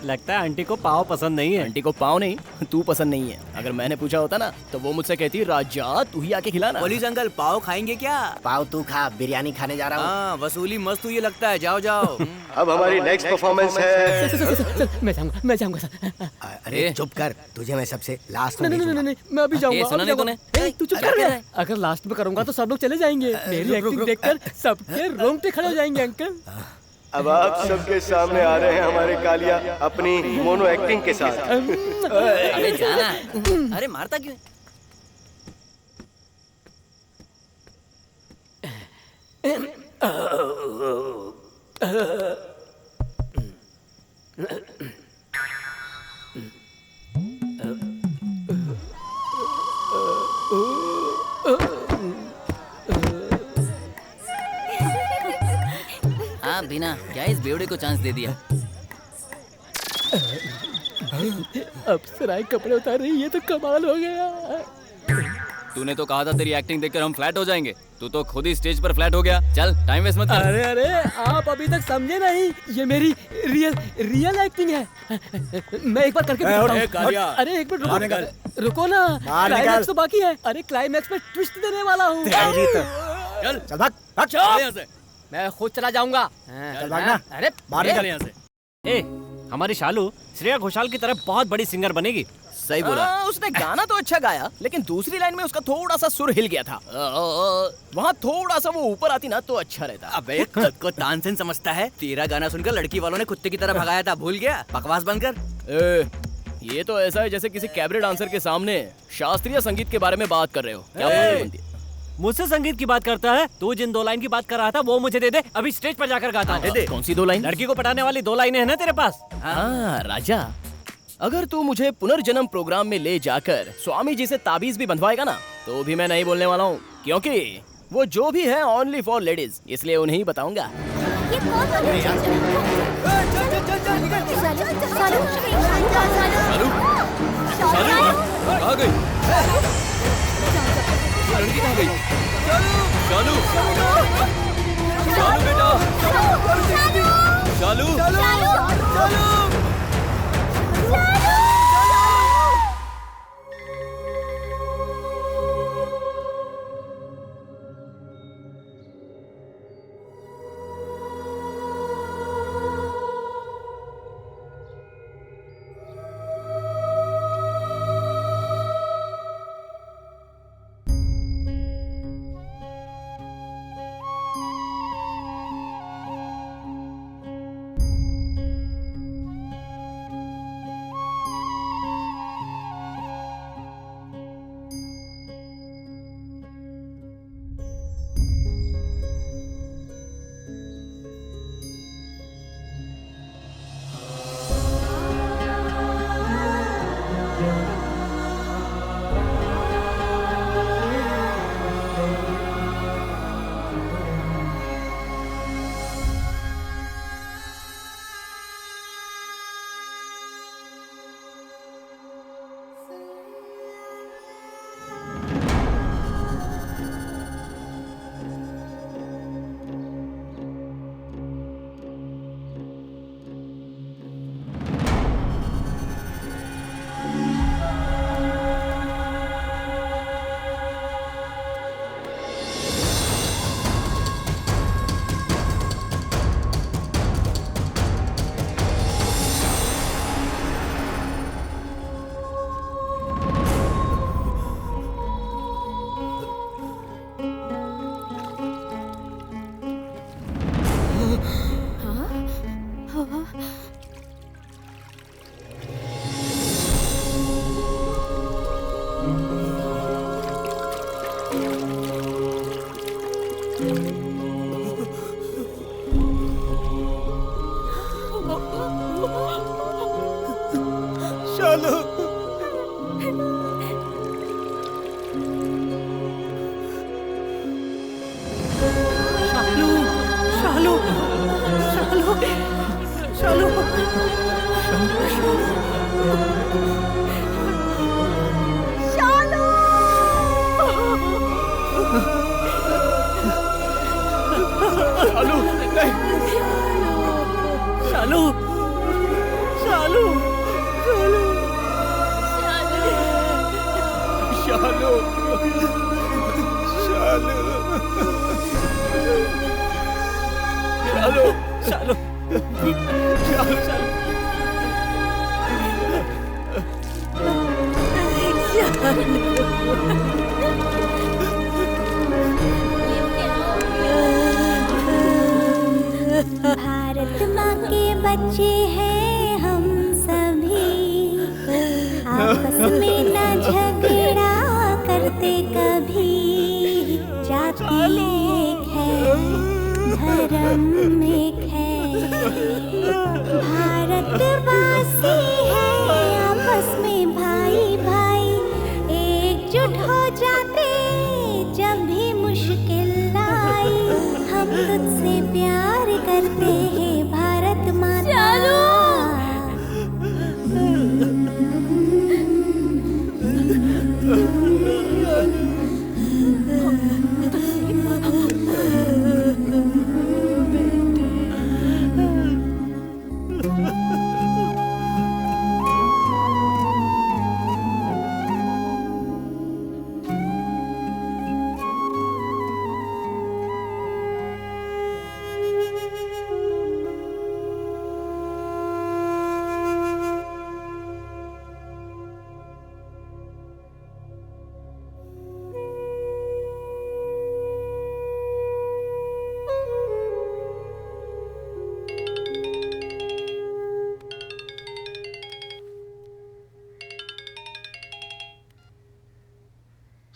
लगता है आंटी को पाव पसंद नहीं है। आंटी को पाव नहीं, तू पसंद नहीं है। अगर मैंने पूछा होता ना तो वो मुझसे कहती राजा तू ही आके खिलाना। पुलिस अंकल पाव खाएंगे क्या? पाव तू खा, बिरयानी खाने जा रहा हूँ। हाँ वसूली मस्त हुई लगता है। जाओ जाओ। अब हमारी नेक्स्ट परफॉर्मेंस है। मैं जाऊंगा सर। अरे चुप कर, तुझे मैं सबसे लास्ट में नहीं, मैं अभी जाऊंगा। सुना नहीं तूने? तू चुप कर। अगर लास्ट में करूंगा तो सब लोग चले जाएंगे। मेरी एक्टिंग देखकर सबके रोंगटे खड़े हो जाएंगे अंकल। अब आप सबके सामने आ रहे हैं हमारे कालिया अपनी मोनो एक्टिंग के साथ। अबे जाना। अरे मारता क्यों? हाँ बिना क्या इस बेवड़े को चांस दे दिया। अब सराय कपड़े उतार रही है तो कमाल हो गया। तूने तो कहा था तेरी एक्टिंग देखकर हम फ्लैट हो जाएंगे, तू तो खुद ही स्टेज पर फ्लैट हो गया। चल टाइम वेस्ट मत कर। अरे अरे आप अभी तक समझे नहीं, ये मेरी रियल एक्टिंग है। मैं एक बार करके दिखाता हूं। अरे एक मिनट रुको ना, क्लाइमैक्स तो बाकी है। अरे क्लाइमैक्स में ट्विस्ट देने वाला हूँ। चल भाग यहाँ से। मैं खुद चला जाऊंगा। अरे बाहर निकल यहाँ से। ए, हमारी शालू श्रेया घोषाल की तरह बहुत बड़ी सिंगर बनेगी। सही बोला। उसने गाना तो अच्छा गाया, लेकिन दूसरी लाइन में उसका थोड़ा सा सुर हिल गया था। वहाँ थोड़ा सा वो ऊपर आती ना तो अच्छा रहता। अबे खुद को तानसेन समझता है। तेरा गाना सुनकर लड़की वालों ने कुत्ते की तरह भगाया था, भूल गया? बकवास बंद कर। ये तो ऐसा है जैसे किसी कैबरे डांसर के सामने शास्त्रीय संगीत के बारे में बात कर रहे हो। क्या मुझसे संगीत की बात करता है? तू जिन 2 लाइन की बात कर रहा था वो मुझे दे दे, अभी स्टेज पर जाकर गाता हूँ। कौन सी 2 लाइन? लड़की को पटाने वाली 2 लाइनें हैं ना तेरे पास? हाँ राजा, अगर तू मुझे पुनर्जन्म प्रोग्राम में ले जाकर स्वामी जी से ताबीज भी बंधवाएगा ना तो भी मैं नहीं बोलने वाला हूँ, क्योंकि वो जो भी है ओनली फॉर लेडीज, इसलिए उन्हें ही बताऊंगा। लड़की कहाँ गई? शालू बेटा, शालू। भारत बच्चे हैं हम सभी, आपस में न झगड़ा करते कभी। जाति एक है, धर्म एक है, भारतवासी है आपस में भाई भाई। एकजुट हो जाते जब भी मुश्किल आई, हम तुझसे प्यार करते हैं भारत माता।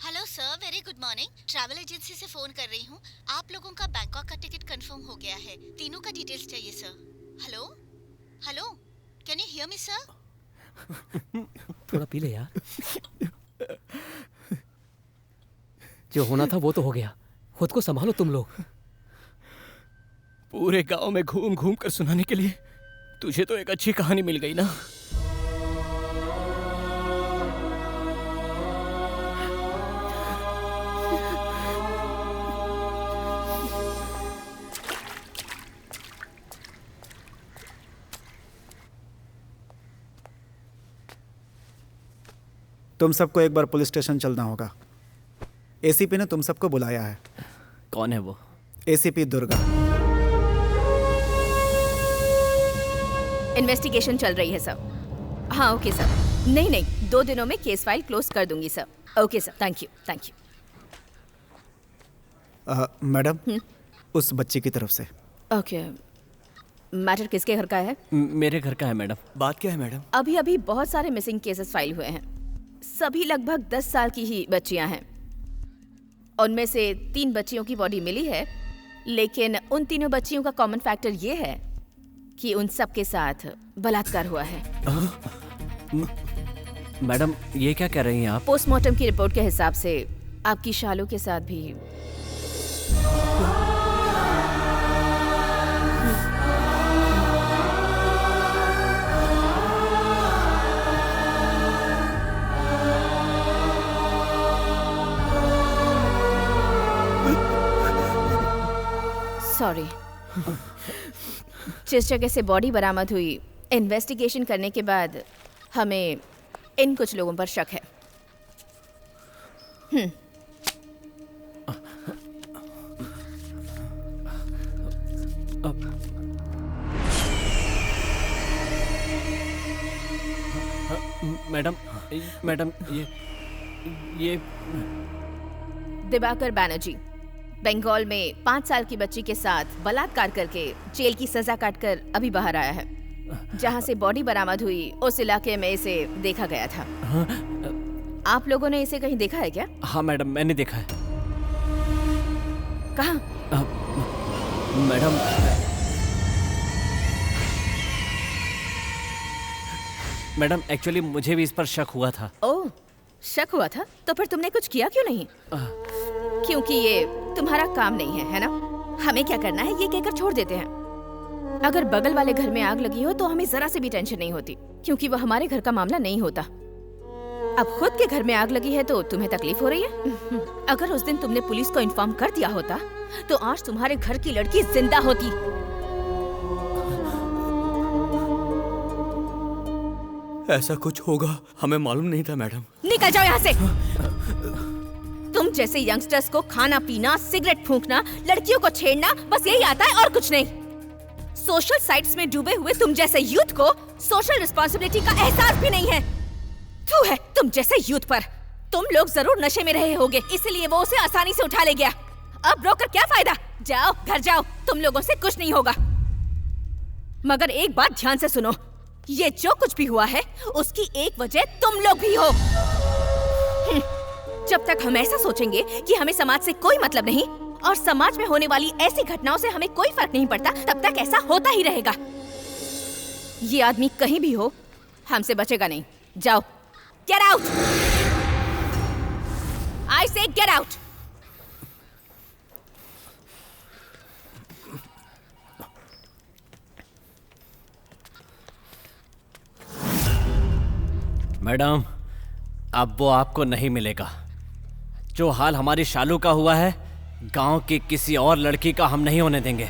Hello sir, very good morning. Travel agency से फोन कर रही हूँ। आप लोगों का बैंकॉक का टिकट कंफर्म हो गया है। तीनों का डिटेल्स चाहिए sir. Hello hello, can you hear me sir? थोड़ा पी ले यार। जो होना था वो तो हो गया, खुद को संभालो तुम लोग। पूरे गांव में घूम घूम कर सुनाने के लिए तुझे तो एक अच्छी कहानी मिल गई ना। तुम सबको एक बार पुलिस स्टेशन चलना होगा। एसीपी ने तुम सबको बुलाया है। कौन है वो? एसीपी दुर्गा। इन्वेस्टिगेशन चल रही है सर। हाँ ओके सर। नहीं 2 दिनों में केस फाइल क्लोज कर दूंगी sir. Okay sir, thank you. Madam, उस बच्ची की तरफ से। ओके, मैटर किसके घर का है? मेरे घर का है मैडम। बात क्या है मैडम? अभी बहुत सारे मिसिंग केसेस फाइल हुए हैं। सभी लगभग 10 साल की ही बच्चियां हैं। उनमें से 3 बच्चियों की बॉडी मिली है, लेकिन उन तीनों बच्चियों का कॉमन फैक्टर ये है कि उन सब के साथ बलात्कार हुआ है। मैडम, ये क्या कह रही हैं आप? पोस्टमार्टम की रिपोर्ट के हिसाब से आपकी शालू के साथ भी। सॉरी। जिस जगह से बॉडी बरामद हुई, इन्वेस्टिगेशन करने के बाद हमें इन कुछ लोगों पर शक है। मैडम ये दिवाकर बैनर्जी बंगाल में 5 साल की बच्ची के साथ बलात्कार करके जेल की सजा काटकर अभी बाहर आया है। जहां से बॉडी बरामद हुई उस इलाके में इसे देखा गया था। आप लोगों ने इसे कहीं देखा है क्या? हाँ मैडम, मैंने देखा है। कहाँ? मैडम एक्चुअली मुझे भी इस पर शक हुआ था। ओह, शक हुआ था? तो फिर तुमने कुछ किया क्यों नहीं? क्योंकि ये तुम्हारा काम नहीं है ना? हमें क्या करना है ये कहकर छोड़ देते हैं। अगर बगल वाले घर में आग लगी हो तो हमें जरा से भी टेंशन नहीं होती, क्योंकि वह हमारे घर का मामला नहीं होता। अब खुद के घर में आग लगी है तो तुम्हें तकलीफ हो रही है। अगर उस दिन तुमने पुलिस को इन्फॉर्म कर दिया होता तो आज तुम्हारे घर की लड़की जिंदा होती। ऐसा कुछ होगा हमें मालूम नहीं था मैडम। निकल जाओ यहाँ से। तुम जैसे यंगस्टर्स को खाना पीना, सिगरेट फूंकना, लड़कियों को छेड़ना, बस यही आता है और कुछ नहीं। सोशल साइट्स में डूबे हुए तुम जैसे यूथ को सोशल रिस्पॉन्सिबिलिटी का एहसास भी नहीं है। थू है तुम जैसे यूथ पर। तुम लोग जरूर नशे में रहे होगे, इसलिए वो उसे आसानी से उठा ले गया। अब रोकर क्या फायदा? जाओ घर जाओ, तुम लोगों से कुछ नहीं होगा। मगर एक बात ध्यान से सुनो, ये जो कुछ भी हुआ है उसकी एक वजह तुम लोग भी हो। जब तक हम ऐसा सोचेंगे कि हमें समाज से कोई मतलब नहीं और समाज में होने वाली ऐसी घटनाओं से हमें कोई फर्क नहीं पड़ता, तब तक ऐसा होता ही रहेगा। ये आदमी कहीं भी हो हमसे बचेगा नहीं। जाओ, गेट आउट। आई से गेट आउट। मैडम, अब वो आपको नहीं मिलेगा। जो हाल हमारी शालू का हुआ है, गांव की किसी और लड़की का हम नहीं होने देंगे।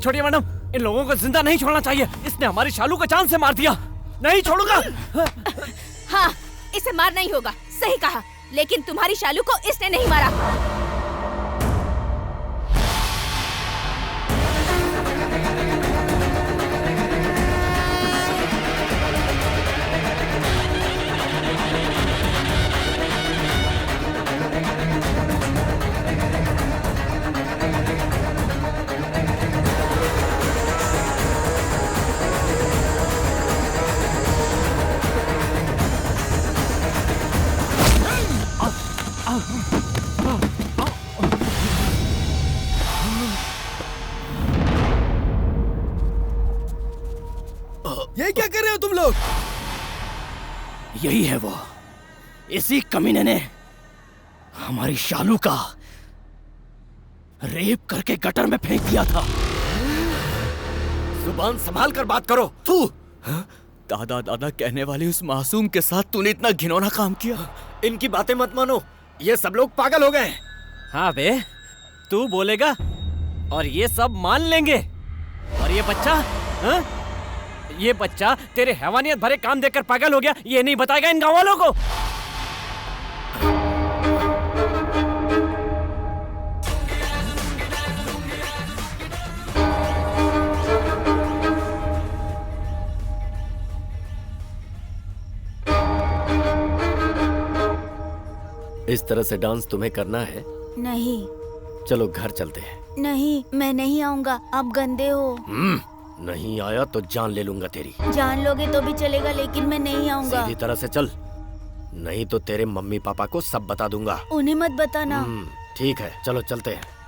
छोड़िए मैडम, इन लोगों को जिंदा नहीं छोड़ना चाहिए। इसने हमारी शालू को जान से मार दिया। नहीं छोड़ूंगा। हाँ, इसे मार नहीं होगा, सही कहा, लेकिन तुम्हारी शालू को इसने नहीं मारा। ये क्या कर रहे हो तुम लोग? यही है वो, इसी कमीने ने हमारी शालू का रेप करके गटर में फेंक दिया था। जुबान संभाल कर बात करो। तू दादा दादा कहने वाले उस मासूम के साथ तूने इतना घिनौना काम किया। इनकी बातें मत मानो, ये सब लोग पागल हो गए। हाँ बे, तू बोलेगा और ये सब मान लेंगे। और ये बच्चा, हाँ? ये बच्चा तेरे हैवानियत भरे काम देखकर पागल हो गया, ये नहीं बताएगा इन गाँव वालों को। इस तरह से डांस तुम्हें करना है? नहीं। चलो घर चलते हैं। नहीं, मैं नहीं आऊंगा, आप गंदे हो। नहीं आया तो जान ले लूंगा तेरी। जान लोगे तो भी चलेगा, लेकिन मैं नहीं आऊंगा। सीधी तरह से चल, नहीं तो तेरे मम्मी पापा को सब बता दूंगा। उन्हें मत बताना। ठीक है, चलो चलते हैं।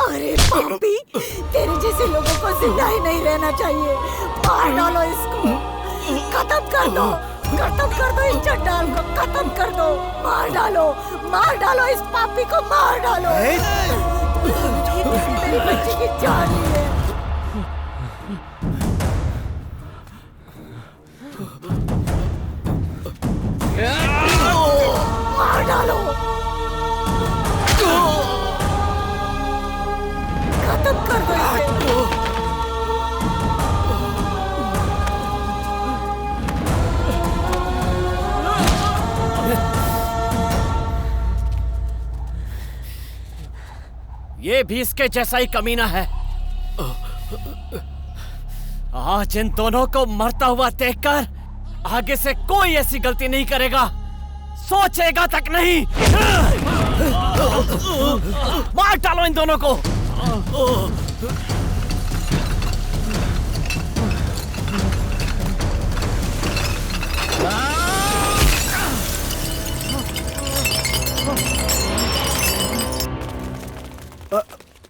अरे पापी, तेरे जैसे लोगों को जिंदा ही नहीं रहना चाहिए। मार डालो इसको, खत्म कर दो, खत्म कर दो इस चंडाल को, खत्म कर दो, मार डालो इस पापी को, मार डालो। मेरी बच्ची की जान ली है। मार डालो, खत्म कर दो इसे। ये भी इसके जैसा ही कमीना है। आज इन दोनों को मरता हुआ देखकर आगे से कोई ऐसी गलती नहीं करेगा, सोचेगा तक नहीं। मार डालो इन दोनों को।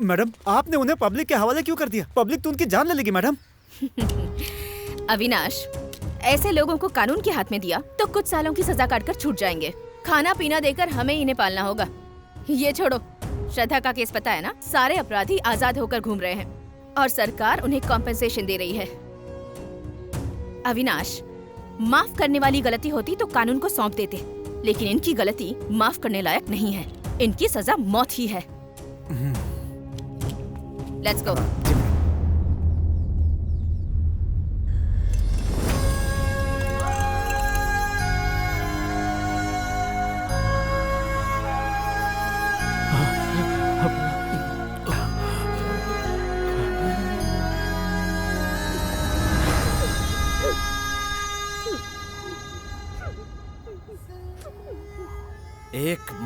मैडम, आपने उन्हें पब्लिक के हवाले क्यों कर दिया? पब्लिक तो उनकी जान ले लेगी मैडम। अविनाश, ऐसे लोगों को कानून के हाथ में दिया तो कुछ सालों की सजा काटकर छूट जाएंगे। खाना पीना देकर हमें इन्हें पालना होगा। ये छोड़ो, श्रद्धा का केस पता है ना? सारे अपराधी आजाद होकर घूम रहे हैं और सरकार उन्हें कॉम्पेंसेशन दे रही है। अविनाश, माफ करने वाली गलती होती तो कानून को सौंप देते, लेकिन इनकी गलती माफ करने लायक नहीं है। इनकी सजा मौत ही है। Let's go.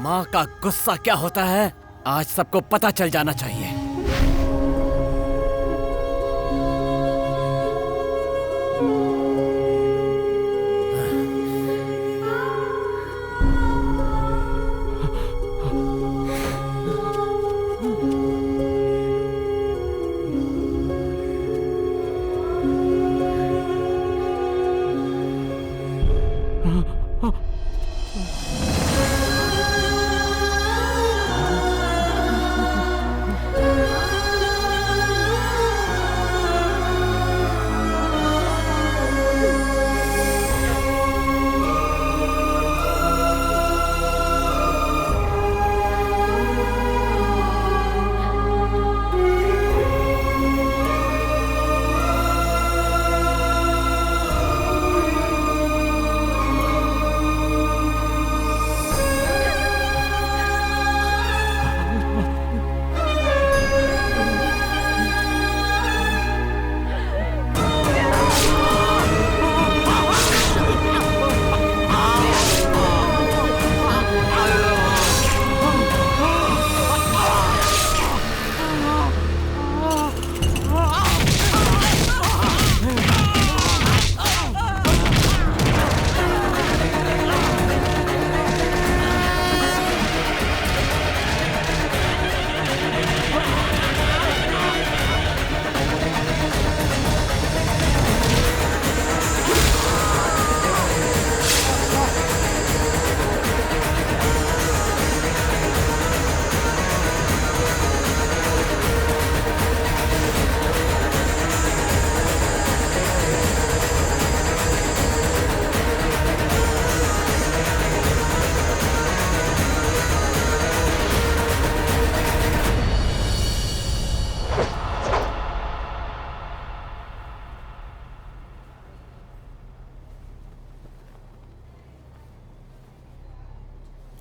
माँ का गुस्सा क्या होता है आज सबको पता चल जाना चाहिए।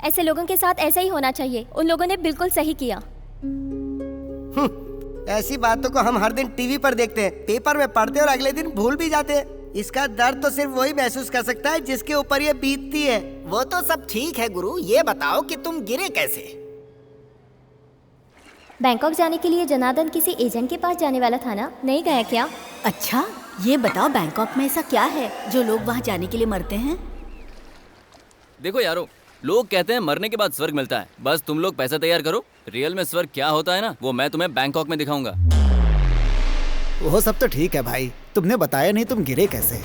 ऐसे लोगों के साथ ऐसा ही होना चाहिए। उन लोगों ने बिल्कुल सही किया। ऐसी बातों को हम हर दिन टीवी पर देखते हैं, पेपर में पढ़ते हैं और अगले दिन भूल भी जाते हैं। इसका दर्द तो सिर्फ वही महसूस कर सकता है जिसके ऊपर ये बीतती है। वो तो सब ठीक है गुरु, ये बताओ कि तुम गिरे कैसे? बैंकॉक जाने के लिए जनार्दन किसी एजेंट के पास जाने वाला था ना, नहीं गया क्या? अच्छा ये बताओ बैंकॉक में ऐसा क्या है जो लोग वहाँ जाने के लिए मरते हैं? देखो यारो, लोग कहते हैं मरने के बाद स्वर्ग मिलता है। बस तुम लोग पैसा तैयार करो, रियल में स्वर्ग क्या होता है ना, वो मैं तुम्हें बैंकॉक में दिखाऊंगा। वो सब तो ठीक है भाई, तुमने बताया नहीं तुम गिरे कैसे।